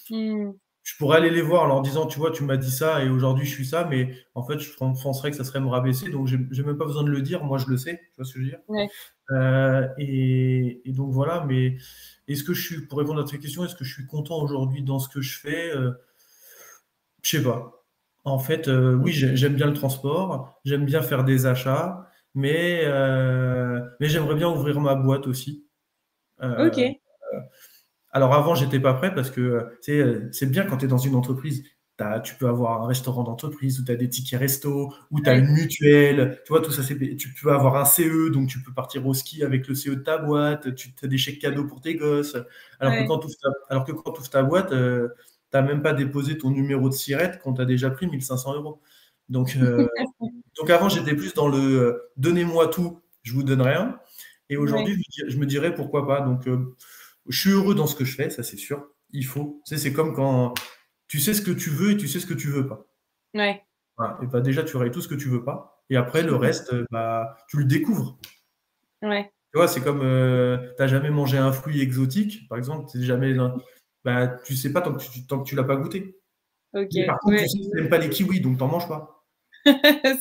Hmm, Je pourrais aller les voir en leur disant, tu vois, tu m'as dit ça et aujourd'hui je suis ça, mais en fait, je penserais que ça serait me rabaisser, donc j'ai même pas besoin de le dire, moi je le sais, tu vois ce que je veux dire. ouais. Et donc voilà, mais est-ce que je suis, pour répondre à ta question, est-ce que je suis content aujourd'hui dans ce que je fais? Je sais pas. En fait, oui, j'aime bien le transport, j'aime bien faire des achats, mais j'aimerais bien ouvrir ma boîte aussi. Ok. Euh, alors avant, j'étais pas prêt parce que tu sais, c'est bien quand tu es dans une entreprise. Tu peux avoir un restaurant d'entreprise où tu as des tickets resto, où tu as Ouais, une mutuelle, tu vois, tout ça, tu peux avoir un CE, donc tu peux partir au ski avec le CE de ta boîte, tu as des chèques cadeaux pour tes gosses. ouais. Alors que quand tu ouvres ta boîte, tu n'as même pas déposé ton numéro de SIRET qu'on t'a déjà pris 1 500 euros. Donc, donc avant, j'étais plus dans le donnez-moi tout, je vous donne rien. Et Ouais, aujourd'hui, je me dirais pourquoi pas. Donc, je suis heureux dans ce que je fais, ça c'est sûr. Il faut. Tu sais, c'est comme quand tu sais ce que tu veux et tu sais ce que tu veux pas. ouais. Voilà. Et bah déjà, tu aurais tout ce que tu veux pas. Et après, le reste, bah, tu le découvres. Ouais. Tu vois, c'est comme t'as jamais mangé un fruit exotique, par exemple, c'est jamais, bah, tu sais pas tant que tu l'as pas goûté. Ok. Mais par contre, tu Ouais. sais que tu n'aimes pas les kiwis, donc t'en manges pas.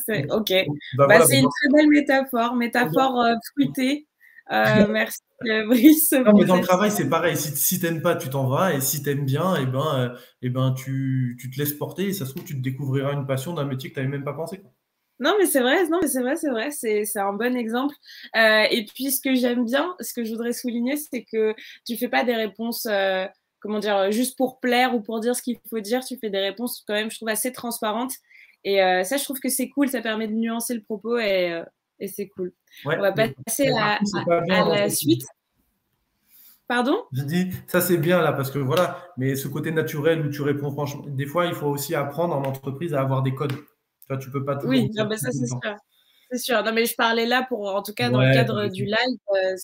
C'est ok. Bah Bah, voilà, c'est une très belle métaphore, métaphore fruitée. Merci, Brice, non, mais pour dans le cette. travail, c'est pareil. Si t'aimes pas, tu t'en vas. Et si t'aimes bien, et ben tu te laisses porter. Et ça se trouve, tu te découvriras une passion d'un métier que tu n'avais même pas pensé, quoi. Non, mais c'est vrai, non, mais c'est vrai, c'est vrai, c'est un bon exemple. Et puis, ce que j'aime bien, ce que je voudrais souligner, c'est que tu fais pas des réponses, comment dire, juste pour plaire ou pour dire ce qu'il faut dire. Tu fais des réponses quand même, je trouve, assez transparentes. Et ça, je trouve que c'est cool. Ça permet de nuancer le propos et c'est cool. Ouais, On va passer mais par contre, c'est pas bien à en la entreprise. suite. Pardon? Je dis, ça c'est bien là, parce que voilà, mais ce côté naturel où tu réponds franchement, des fois, il faut aussi apprendre en entreprise à avoir des codes. Tu vois, tu peux pas toujours Oui, dire non, bah, tout ça, tout c'est le temps. sûr. C'est sûr. Non, mais je parlais là pour, en tout cas, dans le Ouais, t'as cadre du raison. live,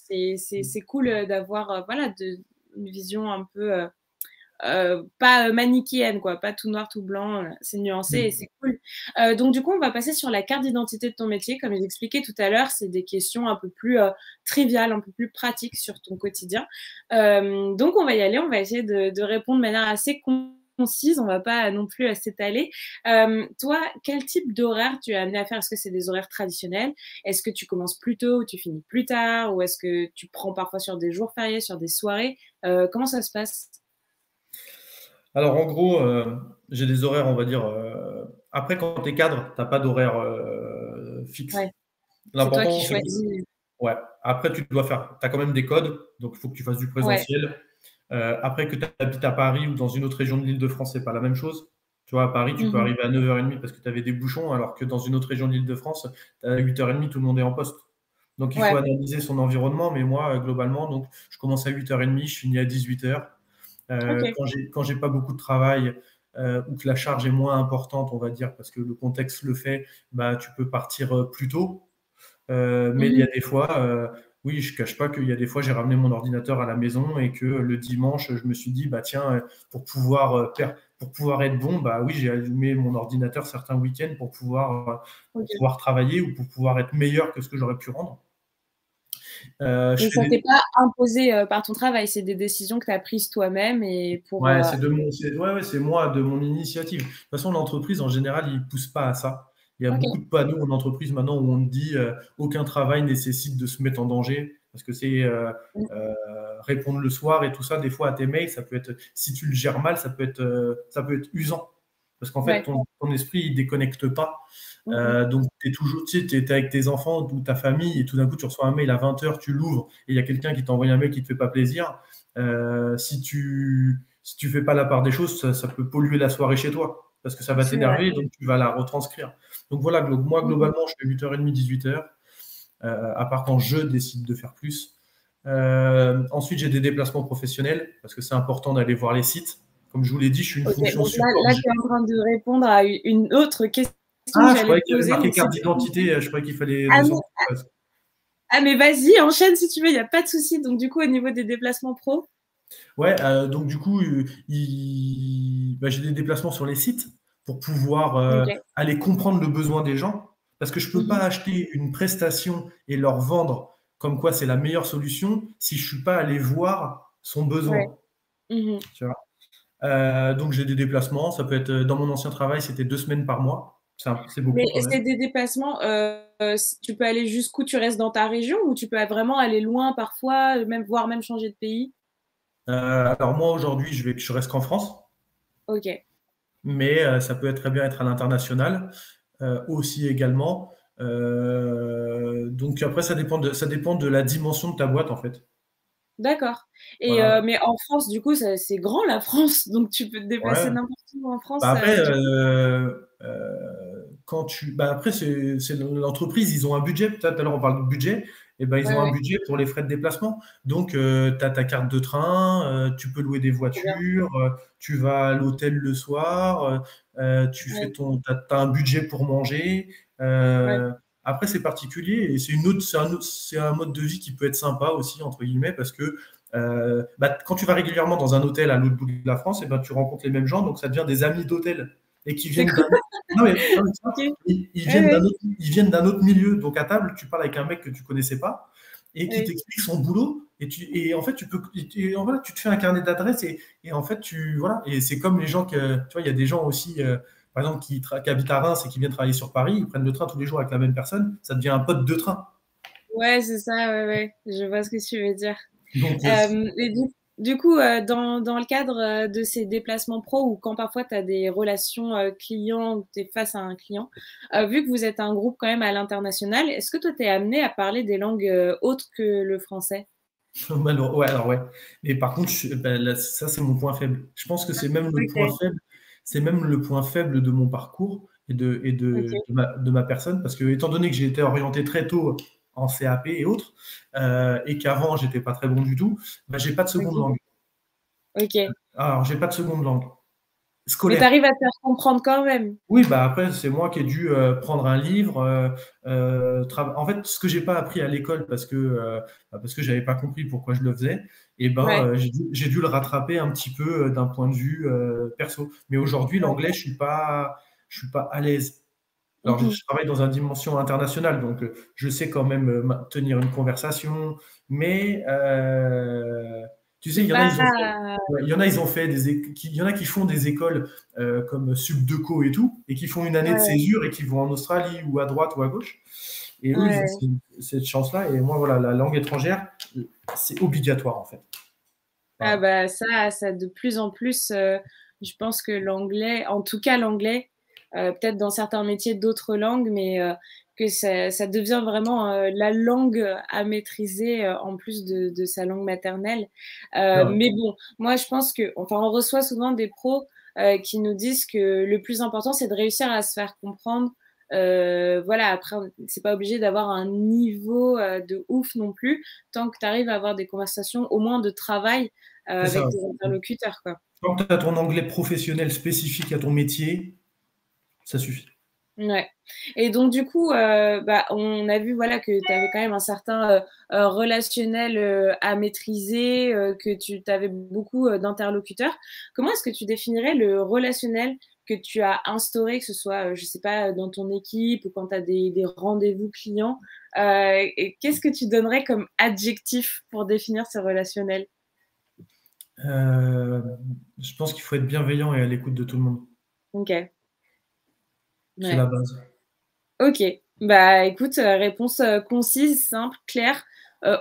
c'est cool d'avoir, voilà, une vision un peu. Pas manichéenne, quoi, pas tout noir, tout blanc, c'est nuancé et Mm. c'est cool. Donc du coup, on va passer sur la carte d'identité de ton métier. Comme j'expliquais tout à l'heure, c'est des questions un peu plus triviales, un peu plus pratiques sur ton quotidien. Donc on va y aller, on va essayer de répondre de manière assez concise, on va pas non plus s'étaler. Toi, quel type d'horaire tu es amené à faire? Est-ce que c'est des horaires traditionnels? Est-ce que tu commences plus tôt ou tu finis plus tard? Ou est-ce que tu prends parfois sur des jours fériés, sur des soirées? Comment ça se passe? Alors en gros, j'ai des horaires, on va dire. Après, quand tu es cadre, tu n'as pas d'horaire fixe. Ouais. C'est toi qui L'important, c'est que, choisis. ouais. Après, tu dois faire. Tu as quand même des codes, donc il faut que tu fasses du Ouais. présentiel. Après, que tu habites à Paris ou dans une autre région de l'Île-de-France, c'est pas la même chose. Tu vois, à Paris, tu peux Mmh. arriver à 9h30 parce que tu avais des bouchons, alors que dans une autre région de l'Île-de-France, à 8h30, tout le monde est en poste. Donc, il faut Ouais. analyser son environnement. Mais moi, globalement, donc, je commence à 8h30, je finis à 18h. OK. Quand j'ai pas beaucoup de travail ou que la charge est moins importante, on va dire, parce que le contexte le fait, bah, tu peux partir plus tôt. Mais il y Mmh. a des fois, oui, je cache pas qu'il y a des fois, j'ai ramené mon ordinateur à la maison et que le dimanche, je me suis dit, bah tiens, pour pouvoir être bon, bah oui, j'ai allumé mon ordinateur certains week-ends pour OK. pouvoir travailler ou pour pouvoir être meilleur que ce que j'aurais pu rendre. Je Mais fais ça des... t'est pas imposé, par ton travail, c'est des décisions que tu as prises toi-même et pour, Ouais, c'est moi, de mon initiative. De toute façon, l'entreprise, en général, ils poussent pas à ça. Il y a beaucoup OK. de panneaux en entreprise maintenant où on te dit aucun travail nécessite de se mettre en danger parce que c'est Mmh. euh, répondre le soir et tout ça. Des fois, à tes mails, ça peut être, si tu le gères mal, ça peut être usant parce qu'en fait, Ouais. ton esprit, il déconnecte pas. Mmh mh. Donc, tu es toujours, tu sais, t'es avec tes enfants ou ta famille et tout d'un coup, tu reçois un mail à 20h, tu l'ouvres et il y a quelqu'un qui t'envoie un mail qui te fait pas plaisir. Si tu fais pas la part des choses, ça peut polluer la soirée chez toi. parce que ça va C'est vrai. t'énerver, donc tu vas la retranscrire. Donc voilà, moi, Mhm. globalement, je fais 8h30, 18h, à part quand je décide de faire plus. Ensuite, j'ai des déplacements professionnels, parce que c'est important d'aller voir les sites. Comme je vous l'ai dit, je suis une Ok, fonction donc support. là tu es en train de répondre à une autre question que Ah, je j'allais croyais te qu'il y avait poser. marqué Donc, carte d'identité, je croyais qu'il fallait ah, descendre. non, ah, mais vas-y, enchaîne si tu veux, il n'y a pas de souci. Donc, du coup, au niveau des déplacements pro, Ouais, donc du coup, j'ai des déplacements sur les sites pour pouvoir ok. aller comprendre le besoin des gens, parce que je ne peux pas Mhm. acheter une prestation et leur vendre comme quoi c'est la meilleure solution si je ne suis pas allé voir son Ouais. besoin. Mhm. Tu vois. Donc j'ai des déplacements, ça peut être dans mon ancien travail, c'était 2 semaines par mois, c'est Mais beaucoup quand même. c'est des déplacements, tu peux aller jusqu'où? Tu restes dans ta région ou tu peux vraiment aller loin parfois, même, voire même changer de pays? Alors moi aujourd'hui, je reste qu'en France, Ok, mais ça peut très bien être à l'international. Aussi également. Donc après, ça dépend de la dimension de ta boîte, en fait. d'accord. Et Voilà. mais en France, du coup, c'est grand la France, donc tu peux te déplacer Ouais. n'importe où en Bah France. après, après c'est l'entreprise, ils ont un budget. Tout à l'heure, on parle de budget. Et ben, ils Ouais, ont un ouais, budget pour les frais de déplacement. Donc, tu as ta carte de train, tu peux louer des trop bien. voitures, tu vas à l'hôtel le soir, tu fais Ouais, t'as un budget pour manger. ouais, Euh, Après, c'est particulier et c'est un mode de vie qui peut être sympa aussi, entre guillemets, parce que quand tu vas régulièrement dans un hôtel à l'autre bout de la France, et ben, tu rencontres les mêmes gens, donc ça devient des amis d'hôtel et qui c'est viennent cool. d'un autre. Non, mais ça, Ok. ils Ouais, viennent ouais, d'un autre milieu. Donc à table, tu parles avec un mec que tu connaissais pas et qui ouais. t'explique son boulot. Et en fait, voilà, tu te fais un carnet d'adresses et en fait, voilà. Et c'est comme les gens tu vois, il y a des gens aussi, par exemple, qui habitent à Reims et qui viennent travailler sur Paris, ils prennent le train tous les jours avec la même personne, ça devient un pote de train. Ouais, c'est ça, ouais, ouais. Je vois ce que tu veux dire. Donc, Et du coup, dans le cadre de ces déplacements pro ou quand parfois tu as des relations clients ou tu es face à un client, vu que vous êtes un groupe quand même à l'international, est-ce que toi tu es amené à parler des langues autres que le français? Ouais, alors ouais. Mais par contre, là, ça, c'est mon point faible. Je pense que c'est même le point Ok, faible, c'est même le point faible de mon parcours et ok, de ma personne, parce que étant donné que j'ai été orienté très tôt en CAP et autres, et qu'avant, j'étais pas très bon du tout, bah, j'ai pas de seconde ok, langue. ok. Alors, j'ai pas de seconde langue Mais tu scolaire. arrives à te faire comprendre quand même. Oui, bah après, c'est moi qui ai dû prendre un livre. En fait, ce que j'ai pas appris à l'école parce que j'avais pas compris pourquoi je le faisais, et ben, Ouais, j'ai dû le rattraper un petit peu d'un point de vue perso. Mais aujourd'hui, ouais. l'anglais, je suis pas à l'aise. Alors, Mhm. je travaille dans une dimension internationale, donc je sais quand même tenir une conversation, mais tu sais, C'est pas. il y en a, ils ont fait il y en a qui font des écoles comme Subdeco et tout, et qui font une année de Ouais, césure et qui vont en Australie ou à droite ou à gauche. Et eux, ils ont ouais. cette chance-là. Et moi, voilà, la langue étrangère, c'est obligatoire en fait. Ah Voilà. bah ça de plus en plus, je pense que l'anglais, en tout cas l'anglais, peut-être dans certains métiers d'autres langues, mais que ça devient vraiment la langue à maîtriser en plus de sa langue maternelle. C'est vrai. Mais bon, moi je pense que, enfin, on reçoit souvent des pros qui nous disent que le plus important c'est de réussir à se faire comprendre. Voilà, après, c'est pas obligé d'avoir un niveau de ouf non plus, tant que tu arrives à avoir des conversations au moins de travail C'est ça. avec tes interlocuteurs, quoi. Quand tu as ton anglais professionnel spécifique à ton métier, ça suffit. Ouais. Et donc du coup, bah, on a vu voilà que tu avais quand même un certain relationnel à maîtriser, que tu avais beaucoup d'interlocuteurs. Comment est-ce que tu définirais le relationnel que tu as instauré, que ce soit, je sais pas, dans ton équipe ou quand tu as des rendez-vous clients, et qu'est-ce que tu donnerais comme adjectif pour définir ce relationnel? Euh, je pense qu'il faut être bienveillant et à l'écoute de tout le monde. OK. C'est la Ouais. base. OK. Bah, écoute, réponse, concise, simple, claire,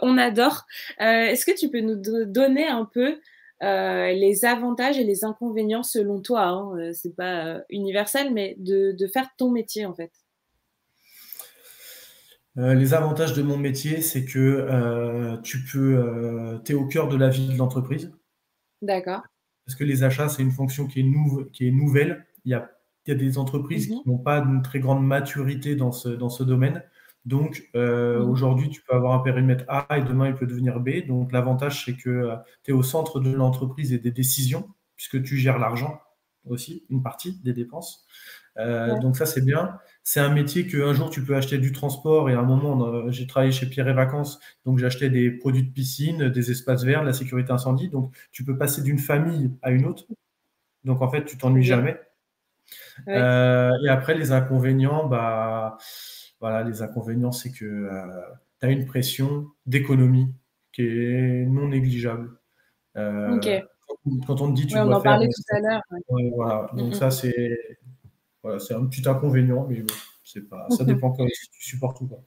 on adore. Est-ce que tu peux nous donner un peu, les avantages et les inconvénients selon toi, hein, c'est pas, universel, mais de faire ton métier, en fait? Les avantages de mon métier, c'est que tu es au cœur de la vie de l'entreprise. D'accord. Parce que les achats, c'est une fonction qui est nouvelle. Il y a il y a des entreprises qui Mhm. n'ont pas une très grande maturité dans ce domaine. Donc, Mhm. aujourd'hui, tu peux avoir un périmètre A et demain, il peut devenir B. Donc, l'avantage, c'est que tu es au centre de l'entreprise et des décisions, puisque tu gères l'argent aussi, une partie des dépenses. Ouais. Donc, ça, c'est bien. C'est un métier qu'un jour, tu peux acheter du transport. Et à un moment, j'ai travaillé chez Pierre et Vacances. Donc, j'achetais des produits de piscine, des espaces verts, de la sécurité incendie. Donc, tu peux passer d'une famille à une autre. Donc, en fait, tu Trop t'ennuies bien. jamais. Ouais. Et après, les inconvénients, bah, voilà, les inconvénients, c'est que tu as une pression d'économie qui est non négligeable. Ok. Euh, quand on te dit tu Ouais, on dois en faire, parlait tout à l'heure. Ouais. ouais, voilà. Donc ça, Mhm. c'est voilà, c'est un petit inconvénient, mais bon, c'est pas, ça Mhm. dépend quand, si tu supportes ou pas.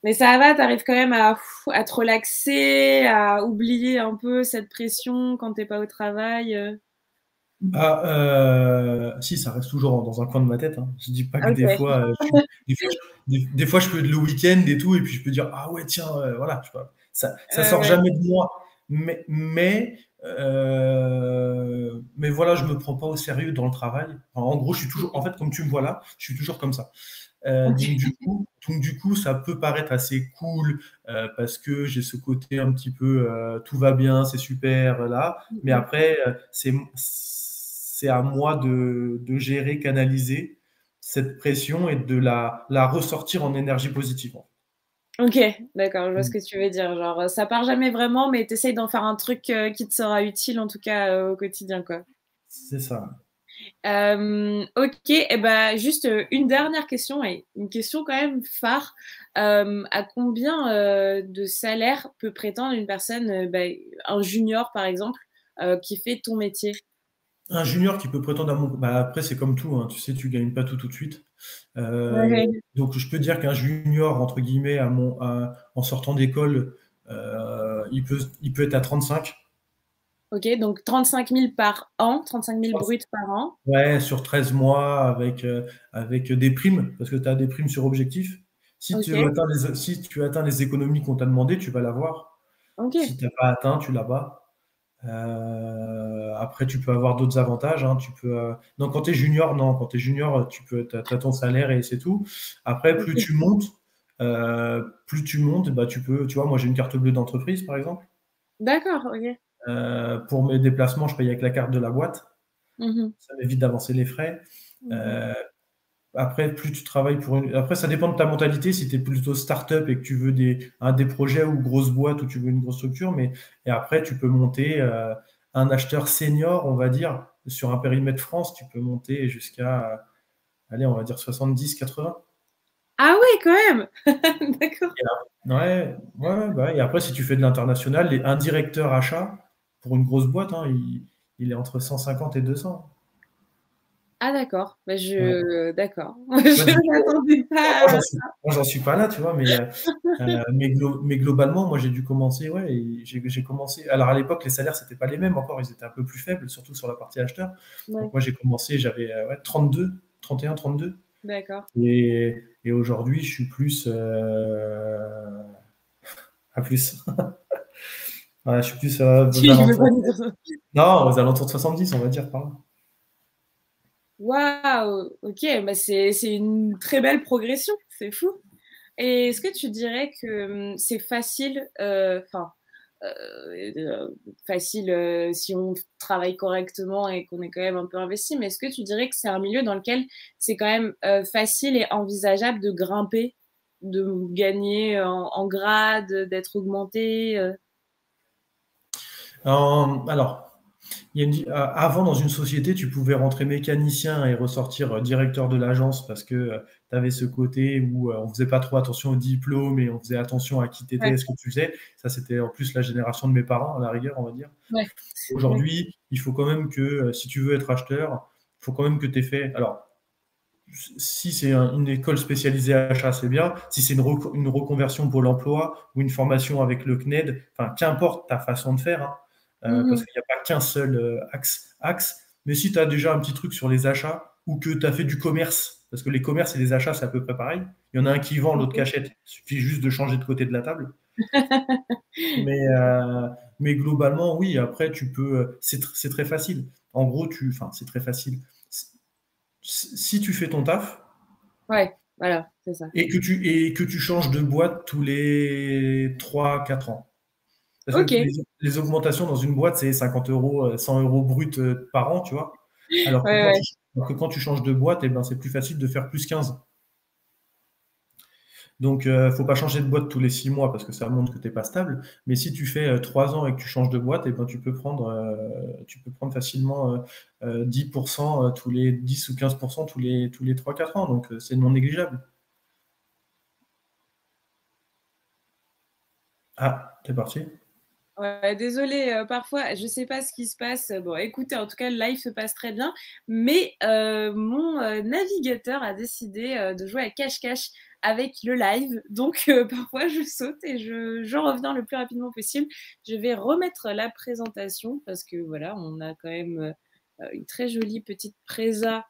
Mais ça va, t'arrives quand même à te relaxer, à oublier un peu cette pression quand t'es pas au travail. Bah, si, ça reste toujours dans un coin de ma tête, hein. Je dis pas que des Ok. fois, des fois, je peux être le week-end et tout, et puis je peux dire, ah ouais, tiens, voilà, tu vois. Ça sort Ouais. jamais de moi. Mais voilà, je me prends pas au sérieux dans le travail. Enfin, en gros, je suis toujours, en fait, comme tu me vois là, je suis toujours comme ça. Ok. Donc du coup, ça peut paraître assez cool parce que j'ai ce côté un petit peu tout va bien, c'est super là. Mais Mhm. après, c'est à moi de gérer, canaliser cette pression et de la ressortir en énergie positive. Ok, d'accord, je vois ce Mm. que tu veux dire. Genre, ça part jamais vraiment, mais t'essayes d'en faire un truc qui te sera utile, en tout cas, au quotidien, quoi. C'est ça. Ok, et ben juste une dernière question et une question quand même phare. À combien de salaire peut prétendre une personne, un junior par exemple, qui fait ton métier? Un junior qui peut prétendre à mon... Bah, après, c'est comme tout, hein, tu sais, tu gagnes pas tout de suite. Ouais. Donc, je peux dire qu'un junior, entre guillemets, en sortant d'école, il peut être à 35. Ok, donc 35 000 par an, 35 000 bruts par an. Ouais, sur 13 mois avec des primes, parce que tu as des primes sur objectif. Ok, Si tu atteins les économies qu'on t'a demandé, tu vas l'avoir. ok, Si tu n'as pas atteint, tu l'as pas. Après, tu peux avoir d'autres avantages, hein. Non, quand tu es junior, non. Quand tu es junior, t'as ton salaire et c'est tout. Après, ok. plus tu montes, bah, tu vois, moi j'ai une carte bleue d'entreprise, par exemple. D'accord, ok. Pour mes déplacements, je paye avec la carte de la boîte. Mhm, Ça m'évite d'avancer les frais. mhm. Euh, Après, plus tu travailles pour une. Après, ça dépend de ta mentalité. Si tu es plutôt start-up et que tu veux des projets ou grosses boîtes où tu veux une grosse structure, et après, tu peux monter un acheteur senior, on va dire, sur un périmètre France, tu peux monter jusqu'à, allez, on va dire 70-80. Ah ouais, quand même. D'accord. Ouais, ouais, bah, et après, si tu fais de l'international, un directeur achat pour une grosse boîte, hein, il est entre 150 et 200. Ah d'accord. Ouais. D'accord. Moi, Je du coup, m'attendais pas. moi, j'en suis pas là, tu vois, mais globalement, moi, j'ai dû commencer, ouais, et j'ai commencé. Alors, à l'époque, les salaires, c'était pas les mêmes encore, ils étaient un peu plus faibles, surtout sur la partie acheteur. Donc, Ouais, moi, j'ai commencé, j'avais ouais, 32, 31, 32. d'accord. Et aujourd'hui, je suis plus à plus. Ouais, je suis plus aux Tu veux pas alentours. nous dire ça? Non, aux alentours de 70, on va dire, par là. Waouh! OK, bah, c'est une très belle progression, c'est fou. Et est-ce que tu dirais que, c'est facile, facile, si on travaille correctement et qu'on est quand même un peu investi, mais est-ce que tu dirais que c'est un milieu dans lequel c'est quand même, facile et envisageable de grimper, de gagner en grade, d'être augmenté, Alors, avant, dans une société, tu pouvais rentrer mécanicien et ressortir directeur de l'agence parce que tu avais ce côté où on faisait pas trop attention au diplôme et on faisait attention à qui t'étais Ouais, et ce que tu faisais. Ça, c'était en plus la génération de mes parents, à la rigueur, on va dire. ouais, ouais. Aujourd'hui, il faut quand même que, si tu veux être acheteur, il faut quand même que tu aies fait. Alors, si c'est une école spécialisée achat, c'est bien. Si c'est une reconversion pour l'emploi ou une formation avec le CNED, enfin, qu'importe ta façon de faire, hein, parce Mmh. qu'il n'y a pas qu'un seul axe. Mais si tu as déjà un petit truc sur les achats ou que tu as fait du commerce, parce que les commerces et les achats, c'est à peu près pareil. Il y en a un qui vend, l'autre qui OK. achète. Il suffit juste de changer de côté de la table. Mais, euh, mais globalement, oui, après, c'est très facile. En gros, enfin, c'est très facile. Si tu fais ton taf Ouais, voilà, c'est ça. et que tu changes de boîte tous les 3 4 ans. Parce que Ok. les augmentations dans une boîte, c'est 50 euros, 100 euros brut par an, tu vois. Alors Ouais, ouais. que quand tu changes de boîte, eh ben, c'est plus facile de faire plus 15. Donc, faut pas changer de boîte tous les 6 mois parce que ça montre que tu es pas stable. Mais si tu fais 3 ans et que tu changes de boîte, eh ben, tu peux prendre facilement 10% tous les 10 ou 15% tous les 3 4 ans. Donc, c'est non négligeable. Ah, t'es parti? Ouais, désolée, parfois, je sais pas ce qui se passe. Bon, écoutez, en tout cas, le live se passe très bien, mais mon navigateur a décidé de jouer à cache-cache avec le live. Donc, parfois, je saute et je reviens le plus rapidement possible. Je vais remettre la présentation parce que voilà, on a quand même une très jolie petite présa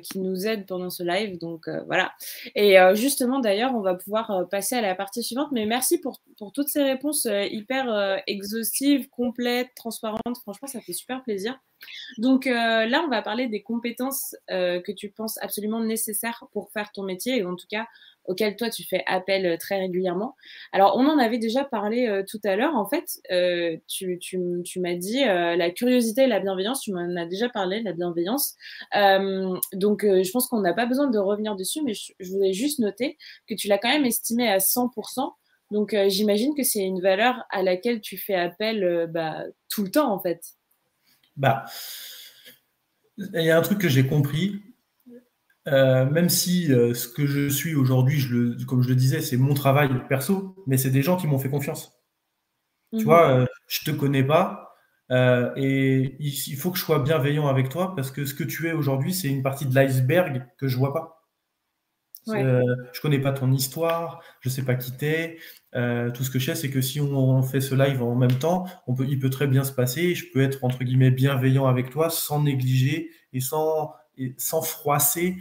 qui nous aide pendant ce live. Donc voilà. Et justement, d'ailleurs, on va pouvoir passer à la partie suivante. Mais merci pour toutes ces réponses hyper exhaustives, complètes, transparentes. Franchement, ça fait super plaisir. Donc là, on va parler des compétences que tu penses absolument nécessaires pour faire ton métier et en tout cas auxquelles toi tu fais appel très régulièrement. Alors, on en avait déjà parlé tout à l'heure. En fait, tu m'as dit la curiosité et la bienveillance. Tu m'en as déjà parlé, la bienveillance. Donc, je pense qu'on n'a pas besoin de revenir dessus, mais je voulais juste noter que tu l'as quand même estimé à 100%. Donc, j'imagine que c'est une valeur à laquelle tu fais appel tout le temps, en fait. Bah, il y a un truc que j'ai compris, même si ce que je suis aujourd'hui, comme je le disais, c'est mon travail perso, mais c'est des gens qui m'ont fait confiance. Tu Mhm. vois, je te connais pas, et il faut que je sois bienveillant avec toi parce que ce que tu es aujourd'hui, c'est une partie de l'iceberg que je vois pas. Ouais. Je connais pas ton histoire, je sais pas qui t'es. Tout ce que je sais, c'est que si on fait ce live en même temps, il peut très bien se passer. Je peux être entre guillemets bienveillant avec toi, sans négliger et sans froisser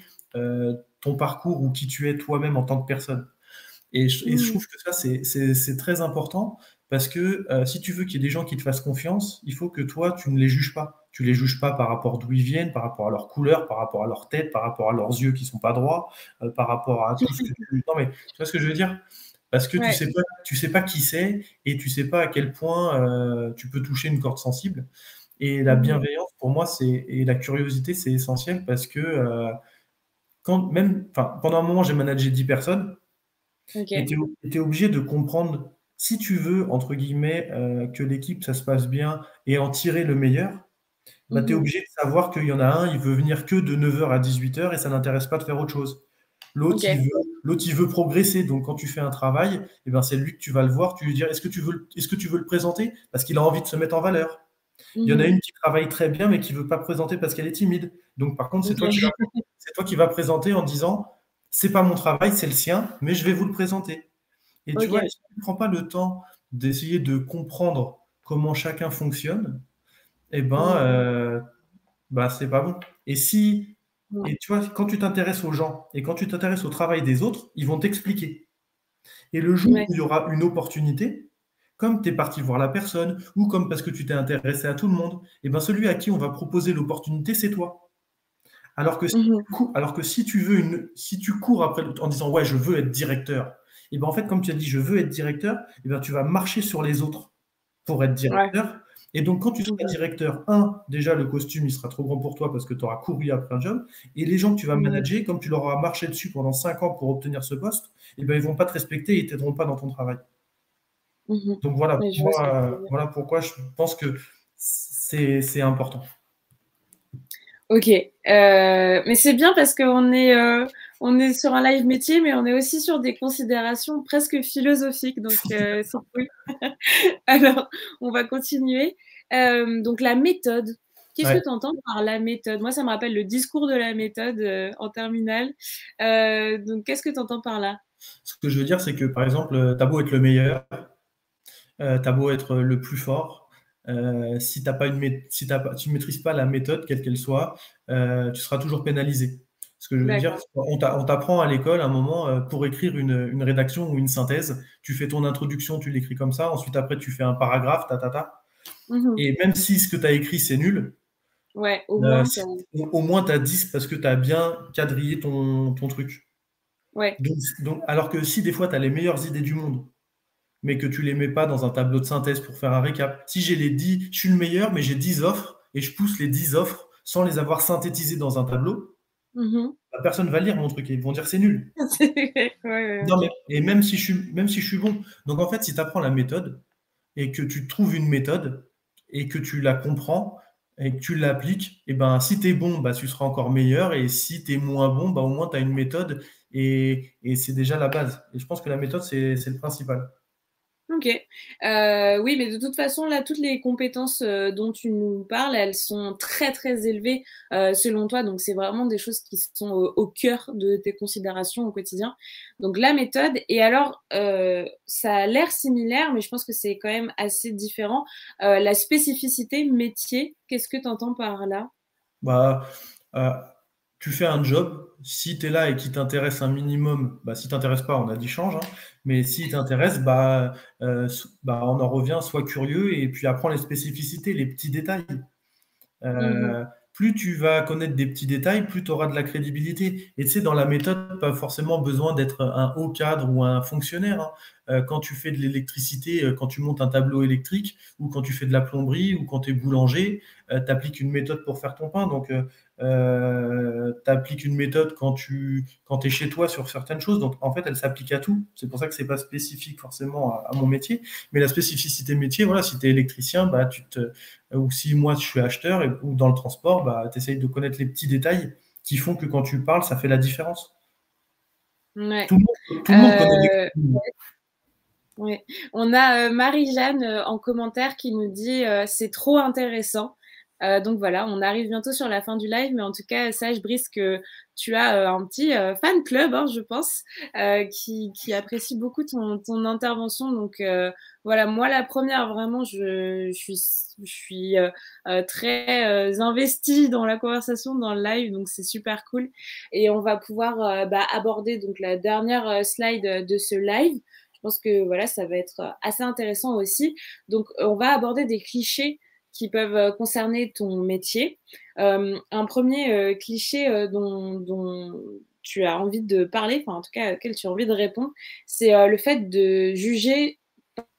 ton parcours ou qui tu es toi-même en tant que personne. Et je Mhm. trouve que ça, c'est très important parce que si tu veux qu'il y ait des gens qui te fassent confiance, il faut que toi, tu ne les juges pas. Tu les juges pas par rapport d'où ils viennent, par rapport à leur couleur, par rapport à leur tête, par rapport à leurs yeux qui sont pas droits, par rapport à tout ce que tu. Non, mais tu vois ce que je veux dire? Parce que tu Ouais. sais pas, tu sais pas qui c'est et tu sais pas à quel point tu peux toucher une corde sensible. Et la Mhm. bienveillance, pour moi, et la curiosité, c'est essentiel parce que enfin, pendant un moment, j'ai managé 10 personnes. Et Ok. tu es obligé de comprendre, si tu veux, entre guillemets, que l'équipe, ça se passe bien et en tirer le meilleur, bah, tu es Mhm. obligé de savoir qu'il y en a un, il veut venir que de 9 heures à 18 heures et ça n'intéresse pas de faire autre chose. Ok. L'autre, il veut progresser. Donc, quand tu fais un travail, eh ben, c'est lui que tu vas le voir, tu lui dis, est-ce que tu veux le présenter? Parce qu'il a envie de se mettre en valeur. Il y en a Mhm. une qui travaille très bien, mais qui ne veut pas présenter parce qu'elle est timide. Donc, par contre, Ok. c'est toi qui vas présenter en disant, c'est pas mon travail, c'est le sien, mais je vais vous le présenter. Et tu vois, Ok. si tu ne prends pas le temps d'essayer de comprendre comment chacun fonctionne, eh ben, Mhm. bah, c'est pas bon. Et si, Ouais. et tu vois, quand tu t'intéresses aux gens et quand tu t'intéresses au travail des autres, ils vont t'expliquer. Et le jour Ouais. où il y aura une opportunité, comme tu es parti voir la personne ou comme parce que tu t'es intéressé à tout le monde, eh ben, celui à qui on va proposer l'opportunité, c'est toi. Alors que si Mhm. si tu cours après en disant ouais, je veux être directeur, et ben en fait, comme tu as dit, je veux être directeur, et ben tu vas marcher sur les autres pour être Ouais. directeur. Et donc, quand tu seras Mhm. directeur, déjà, le costume, il sera trop grand pour toi parce que tu auras couru après un job. Et les gens que tu vas Mhm. manager, comme tu leur auras marché dessus pendant 5 ans pour obtenir ce poste, et ben, ils vont pas te respecter et ils t'aideront pas dans ton travail. Mhm. Donc, voilà, Ouais, pour je vois ce que tu moi, veux dire. voilà pourquoi je pense que c'est important. Ok. Mais c'est bien parce on est sur un live métier, mais on est aussi sur des considérations presque philosophiques. Donc, c'est cool. Alors, on va continuer. Donc, la méthode. Qu'est-ce que Ouais. tu entends par la méthode? Moi, ça me rappelle le discours de la méthode en terminale. Donc, qu'est-ce que tu entends par là? Ce que je veux dire, c'est que, par exemple, tu as beau être le meilleur, tu as beau être le plus fort, si, t'as pas si tu ne maîtrises pas la méthode, quelle qu'elle soit, tu seras toujours pénalisé. Ce que je veux dire, D'accord. on t'apprend à l'école à un moment pour écrire une rédaction ou une synthèse, tu fais ton introduction, tu l'écris comme ça, ensuite après tu fais un paragraphe, ta. Mhm. Et même si ce que tu as écrit c'est nul, Ouais, au moins, ça... Au moins, tu as 10 parce que tu as bien quadrillé ton truc. Ouais. Alors que si des fois, tu as les meilleures idées du monde, mais que tu les mets pas dans un tableau de synthèse pour faire un récap. Si j'ai les 10, je suis le meilleur, mais j'ai 10 offres et je pousse les 10 offres sans les avoir synthétisées dans un tableau, Mhm. personne va lire mon truc et ils vont dire c'est nul. Ouais, ouais, Non, mais, ok. et même si je suis bon. Donc en fait, si tu apprends la méthode et que tu trouves une méthode et que tu la comprends et que tu l'appliques, et ben si tu es bon, bah, tu seras encore meilleur. Et si tu es moins bon, bah, au moins tu as une méthode et c'est déjà la base. Et je pense que la méthode, c'est le principal. Ok. Oui, mais de toute façon, là, toutes les compétences dont tu nous parles, elles sont très, très élevées selon toi. Donc, c'est vraiment des choses qui sont au cœur de tes considérations au quotidien. Donc, la méthode. Et alors, ça a l'air similaire, mais je pense que c'est quand même assez différent. La spécificité métier, qu'est-ce que tu entends par là? Bah, euh, tu fais un job, si tu es là et qui t'intéresse un minimum, bah, si t'intéresse pas, on a dit change, hein, mais si t'intéresse, bah, on en revient, sois curieux et puis apprends les spécificités, les petits détails. Mhm. Plus tu vas connaître des petits détails, plus tu auras de la crédibilité. Et tu sais, dans la méthode, pas forcément besoin d'être un haut cadre ou un fonctionnaire, hein. Quand tu fais de l'électricité, quand tu montes un tableau électrique, ou quand tu fais de la plomberie, ou quand tu es boulanger, tu appliques une méthode pour faire ton pain. Donc, tu appliques une méthode quand tu es chez toi sur certaines choses. Donc, en fait, elle s'applique à tout. C'est pour ça que c'est pas spécifique forcément à mon métier. Mais la spécificité métier, voilà, si tu es électricien, bah, ou si moi je suis acheteur ou dans le transport, bah, tu essayes de connaître les petits détails qui font que quand tu parles, ça fait la différence. Ouais. Tout le monde connaît les Euh, ouais. On a Marie-Jeanne en commentaire qui nous dit c'est trop intéressant. Donc voilà, on arrive bientôt sur la fin du live, mais en tout cas, sache Brice que tu as un petit fan club, hein, je pense, qui apprécie beaucoup ton intervention. Donc voilà, moi la première, vraiment, je suis très investie dans la conversation, dans le live, donc c'est super cool. Et on va pouvoir aborder donc la dernière slide de ce live. Je pense que voilà, ça va être assez intéressant aussi. Donc, on va aborder des clichés qui peuvent concerner ton métier. Un premier cliché dont tu as envie de parler, enfin en tout cas auquel tu as envie de répondre, c'est le fait de juger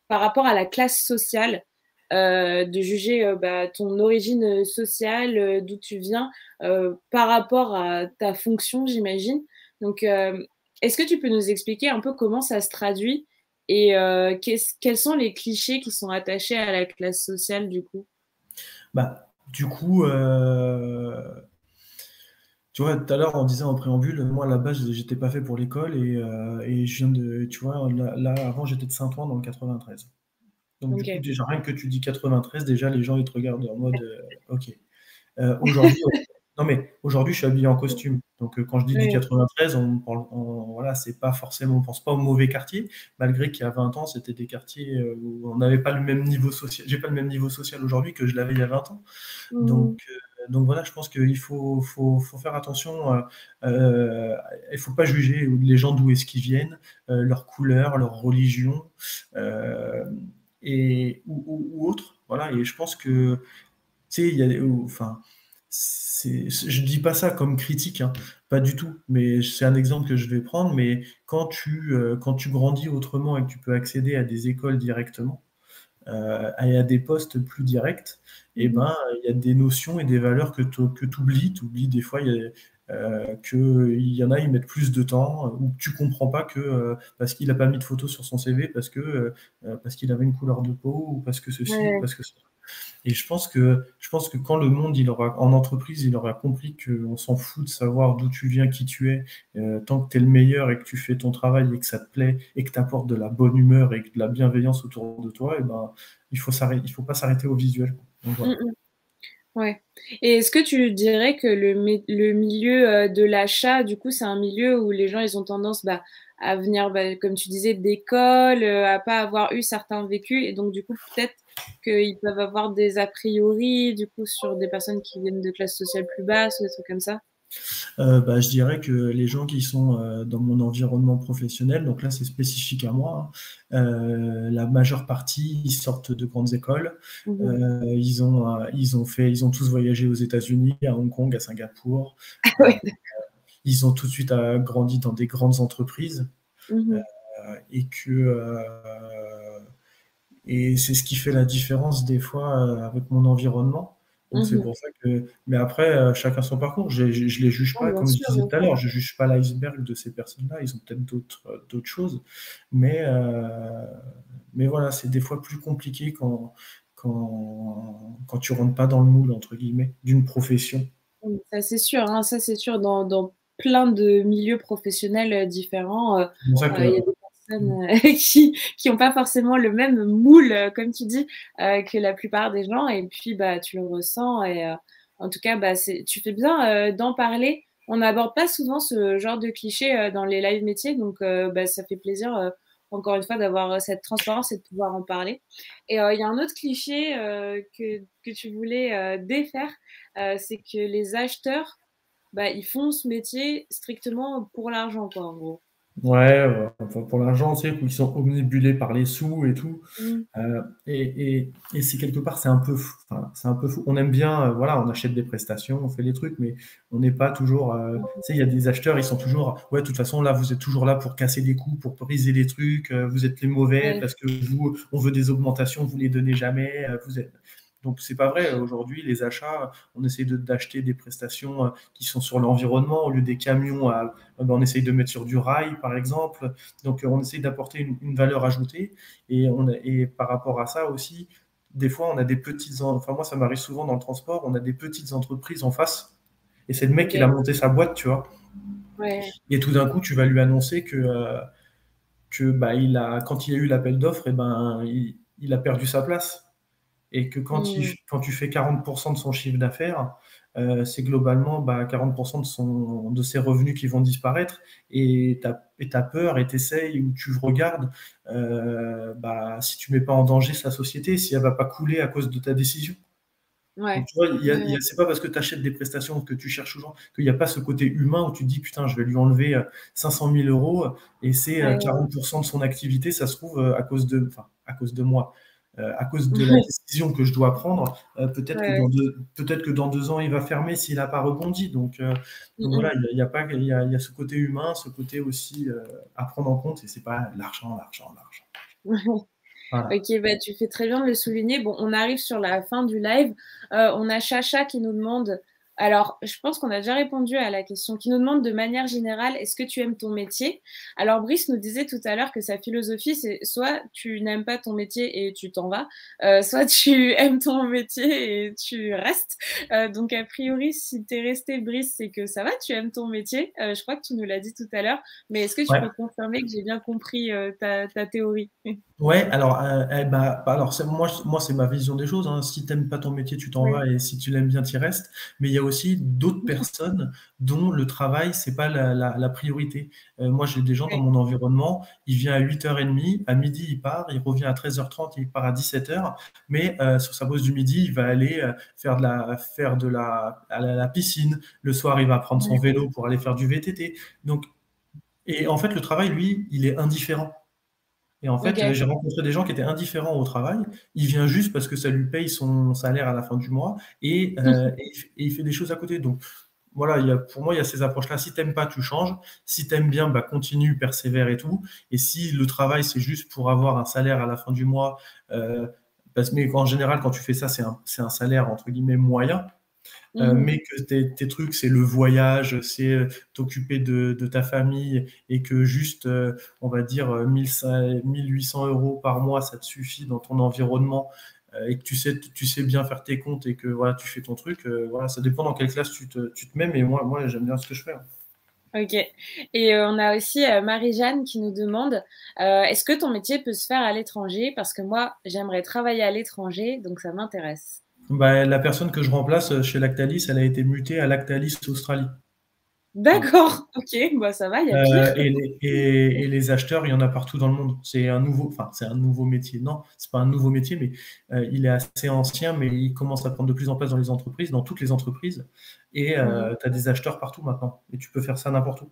par rapport à la classe sociale, de juger ton origine sociale, d'où tu viens, par rapport à ta fonction, j'imagine. Donc, est-ce que tu peux nous expliquer un peu comment ça se traduit et quels sont les clichés qui sont attachés à la classe sociale du coup? Bah, du coup, tu vois, tout à l'heure, on disait en préambule, moi, à la base, j'étais pas fait pour l'école et je viens de, tu vois, là avant, j'étais de Saint-Ouen dans le 93. Donc, du coup, Ok. déjà, rien que tu dis 93, déjà, les gens, ils te regardent en mode, OK. Aujourd'hui, non, mais aujourd'hui, je suis habillé en costume. Donc, quand je dis du Ouais. 93, voilà, c'est pas forcément, on pense pas au mauvais quartier, malgré qu'il y a 20 ans, c'était des quartiers où on n'avait pas le même niveau social. J'ai pas le même niveau social aujourd'hui que je l'avais il y a 20 ans. Donc, Mhm. donc voilà, je pense qu'il faut faire attention. Il faut pas juger les gens d'où est-ce qu'ils viennent, leur couleur, leur religion, euh, ou autre. Voilà, et je pense que, tu sais, enfin, je dis pas ça comme critique, hein, pas du tout, mais c'est un exemple que je vais prendre. Mais quand tu grandis autrement et que tu peux accéder à des écoles directement, et à des postes plus directs, et Mhm. ben, il y a des notions et des valeurs que tu oublies. Tu oublies des fois qu'il y en a, ils mettent plus de temps, ou que tu comprends pas que parce qu'il n'a pas mis de photo sur son CV, parce qu'il avait une couleur de peau, ou parce que ceci, ou Ouais. parce que cela. Et je pense que quand le monde, en entreprise, il aura compris qu'on s'en fout de savoir d'où tu viens, qui tu es, tant que tu es le meilleur et que tu fais ton travail et que ça te plaît et que tu apportes de la bonne humeur et de la bienveillance autour de toi, et ben, il faut pas s'arrêter au visuel. Donc voilà. Mhm. Ouais. Et est-ce que tu dirais que le milieu de l'achat, du coup, c'est un milieu où les gens, ils ont tendance à venir, comme tu disais, d'école, à pas avoir eu certains vécus, et donc du coup, peut-être qu'ils peuvent avoir des a priori, du coup, sur des personnes qui viennent de classes sociales plus basses ou des trucs comme ça? Bah, je dirais que les gens qui sont dans mon environnement professionnel, donc là c'est spécifique à moi, hein, la majeure partie ils sortent de grandes écoles, Mhm. ils ont tous voyagé aux États-Unis, à Hong Kong, à Singapour, euh, Ouais. ils ont tout de suite grandi dans des grandes entreprises Mhm. et et c'est ce qui fait la différence des fois avec mon environnement. Donc c'est Mhm. pour ça que. Mais après, chacun son parcours. Je les juge Non, pas, bien comme je sûr, disais bien tout à sûr. l'heure, je juge pas l'iceberg de ces personnes-là. Ils ont peut-être d'autres choses. Mais, euh, mais voilà, c'est des fois plus compliqué quand tu rentres pas dans le moule, entre guillemets, d'une profession. Oui, ça c'est sûr, hein, ça c'est sûr, dans plein de milieux professionnels différents, C'est pour ça il y a que. des personnes qui n'ont pas forcément le même moule, comme tu dis, que la plupart des gens, et puis bah, tu le ressens, et en tout cas, bah, tu fais bien d'en parler. On n'aborde pas souvent ce genre de clichés dans les live métiers, donc bah, ça fait plaisir, encore une fois, d'avoir cette transparence et de pouvoir en parler. Et il y a un autre cliché que tu voulais défaire, c'est que les acheteurs, bah, ils font ce métier strictement pour l'argent, quoi, en gros. Ouais, enfin, pour l'argent, tu sais, ils sont omnibulés par les sous et tout. Mm. Et c'est quelque part, c'est un peu fou. Enfin, c'est un peu fou. On aime bien, voilà, on achète des prestations, on fait des trucs, mais on n'est pas toujours. Tu sais, il y a des acheteurs, ils sont toujours. Ouais, de toute façon, là, vous êtes toujours là pour casser des coups, pour briser des trucs. Vous êtes les mauvais Ouais. parce que vous, on veut des augmentations, vous les donnez jamais. Vous êtes. Donc c'est pas vrai. Aujourd'hui, les achats, on essaye d'acheter des prestations qui sont sur l'environnement au lieu des camions. Ben, on essaye de mettre sur du rail, par exemple. Donc on essaye d'apporter une valeur ajoutée. Et par rapport à ça aussi, des fois, on a des enfin moi, ça m'arrive souvent dans le transport, on a des petites entreprises en face, et c'est le mec qui a Ok. monté sa boîte, tu vois. Ouais. Et tout d'un coup, tu vas lui annoncer que bah, quand il a eu l'appel d'offres, et ben, il a perdu sa place. Et que Mm. quand tu fais 40% de son chiffre d'affaires, c'est globalement bah, 40% de ses revenus qui vont disparaître. Et tu as peur et tu essayes ou tu regardes bah, si tu ne mets pas en danger sa société, si elle ne va pas couler à cause de ta décision. Donc, Ouais. tu vois, Ouais. c'est pas parce que tu achètes des prestations que tu cherches aux gens qu'il n'y a pas ce côté humain où tu te dis putain, je vais lui enlever 500 000 euros et c'est Ouais. 40% de son activité, ça se trouve enfin, à cause de moi, à cause de la décision que je dois prendre. Peut-être que Ouais. peut-être que dans 2 ans, il va fermer s'il n'a pas rebondi. Donc Mm, voilà, il y a pas, il y a ce côté humain, ce côté aussi à prendre en compte et c'est pas l'argent, l'argent, l'argent. mm. Voilà. Ok, bah, tu fais très bien de le souligner. Bon, on arrive sur la fin du live. On a Chacha qui nous demande, alors je pense qu'on a déjà répondu à la question, qui nous demande de manière générale, est-ce que tu aimes ton métier? Alors Brice nous disait tout à l'heure que sa philosophie, c'est soit tu n'aimes pas ton métier et tu t'en vas, soit tu aimes ton métier et tu restes. Donc a priori, si tu es resté Brice, c'est que ça va, tu aimes ton métier. Je crois que tu nous l'as dit tout à l'heure, mais est-ce que tu Ouais. peux confirmer que j'ai bien compris ta théorie? Ouais, alors, alors moi c'est ma vision des choses, hein. Si t'aimes pas ton métier, tu t'en Ouais. vas et si tu l'aimes bien, tu restes. Mais il y a aussi d'autres personnes dont le travail, c'est pas la priorité. Moi, j'ai des gens dans Ouais. mon environnement, il vient à 8h30, à midi, il part, il revient à 13h30, il part à 17h, mais sur sa pause du midi, il va aller à la piscine. Le soir, il va prendre son vélo pour aller faire du VTT. Donc, et en fait, le travail, lui, il est indifférent. Et en fait, Ok. j'ai rencontré des gens qui étaient indifférents au travail. Il vient juste parce que ça lui paye son salaire à la fin du mois et il fait des choses à côté. Donc voilà, pour moi, il y a ces approches-là. Si t'aimes pas, tu changes. Si t'aimes bien, bah, continue, persévère et tout. Et si le travail, c'est juste pour avoir un salaire à la fin du mois, mais en général, quand tu fais ça, c'est un salaire entre guillemets moyen. Mhm. Mais que tes trucs, c'est le voyage, c'est t'occuper de ta famille et que juste, on va dire, 1800 euros par mois, ça te suffit dans ton environnement et que tu sais bien faire tes comptes et que voilà, tu fais ton truc. Voilà, ça dépend dans quelle classe tu te mets, mais moi j'aime bien ce que je fais, hein. Ok. Et on a aussi Marie-Jeanne qui nous demande, est-ce que ton métier peut se faire à l'étranger? Parce que moi, j'aimerais travailler à l'étranger, donc ça m'intéresse. Bah, la personne que je remplace chez Lactalis, elle a été mutée à Lactalis Australie. Voilà. D'accord. Ok. Bah ça va, il y a pire. Et les acheteurs, il y en a partout dans le monde. C'est un nouveau métier. Non, c'est pas un nouveau métier, mais il est assez ancien, mais il commence à prendre de plus en plus dans les entreprises, dans toutes les entreprises. et tu as des acheteurs partout maintenant. Et tu peux faire ça n'importe où.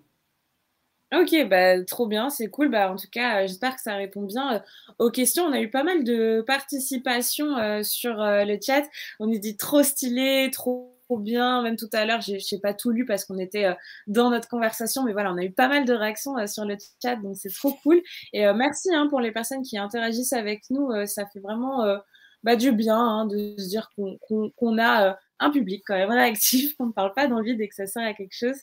Ok, bah, trop bien, c'est cool. Bah, en tout cas, j'espère que ça répond bien aux questions. On a eu pas mal de participation sur le chat. On nous dit trop stylé, trop bien. Même tout à l'heure, je n'ai pas tout lu parce qu'on était dans notre conversation. Mais voilà, on a eu pas mal de réactions sur le chat, donc c'est trop cool. Et merci hein, pour les personnes qui interagissent avec nous. Ça fait vraiment bah, du bien hein, de se dire qu'on a un public quand même réactif, qu'on ne parle pas dans le vide et que ça sert à quelque chose.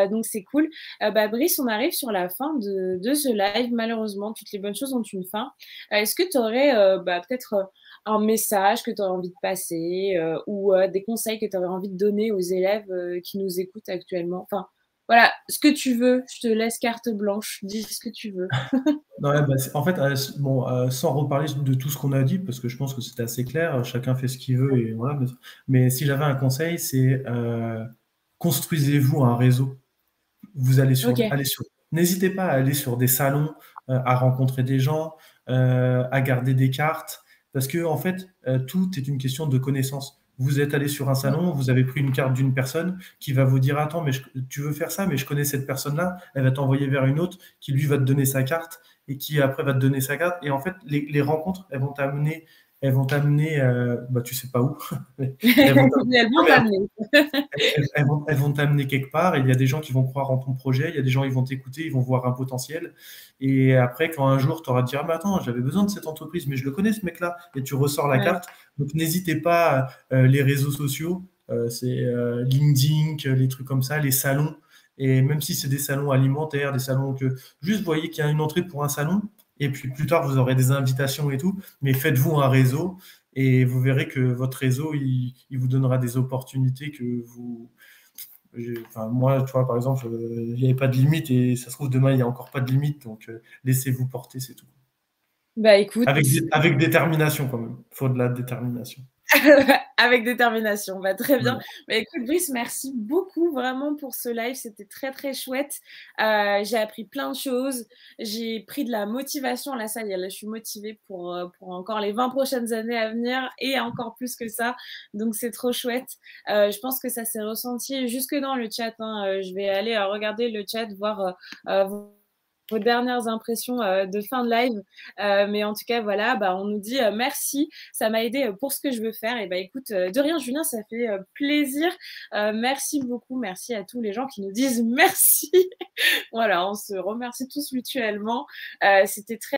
Donc c'est cool. Bah, Brice, on arrive sur la fin de ce live. Malheureusement, toutes les bonnes choses ont une fin. Est-ce que tu aurais bah, peut-être un message que tu aurais envie de passer ou des conseils que tu aurais envie de donner aux élèves qui nous écoutent actuellement? Enfin, voilà, ce que tu veux, je te laisse carte blanche, dis ce que tu veux. Ouais, bah, en fait, bon, sans reparler de tout ce qu'on a dit, parce que je pense que c'était assez clair, chacun fait ce qu'il veut, et voilà. Mais si j'avais un conseil, c'est construisez-vous un réseau. Vous Ok, n'hésitez pas à aller sur des salons, à rencontrer des gens, à garder des cartes, parce que en fait, tout est une question de connaissance. Vous êtes allé sur un salon, vous avez pris une carte d'une personne qui va vous dire attends, mais tu veux faire ça, mais je connais cette personne-là. Elle va t'envoyer vers une autre qui lui va te donner sa carte et qui après va te donner sa carte. Et en fait, les rencontres, elles vont t'amener, bah, tu sais pas où. elles vont t'amener- mais elles Non, vont mais t'amener. elles vont t'amener quelque part. Il y a des gens qui vont croire en ton projet, il y a des gens qui vont t'écouter, ils vont voir un potentiel. Et après, quand un jour tu auras dit ah mais attends, j'avais besoin de cette entreprise, mais je le connais ce mec-là, et tu ressors la Ouais. carte. Donc n'hésitez pas, les réseaux sociaux, c'est LinkedIn, les trucs comme ça, les salons. Et même si c'est des salons alimentaires, des salons que juste voyez qu'il y a une entrée pour un salon, et puis plus tard vous aurez des invitations et tout, mais faites-vous un réseau et vous verrez que votre réseau, il vous donnera des opportunités que vous. Enfin, moi, tu vois, par exemple, il n'y avait pas de limite et ça se trouve demain, il n'y a encore pas de limite. Donc, laissez-vous porter, c'est tout. Bah écoute, Avec détermination, quand même. Il faut de la détermination. avec détermination, bah, très bien. Ouais. Bah, écoute, Brice, merci beaucoup vraiment pour ce live. C'était très, très chouette. J'ai appris plein de choses. J'ai pris de la motivation. Là, ça y est, là, je suis motivée pour encore les 20 prochaines années à venir et encore plus que ça. Donc, c'est trop chouette. Je pense que ça s'est ressenti jusque dans le chat. Hein. Je vais aller regarder le chat, voir vos dernières impressions de fin de live. Mais en tout cas, voilà, bah, on nous dit merci, ça m'a aidé pour ce que je veux faire. Et bah écoute, de rien, Julien, ça fait plaisir. Merci beaucoup, merci à tous les gens qui nous disent merci. Voilà, on se remercie tous mutuellement. C'était très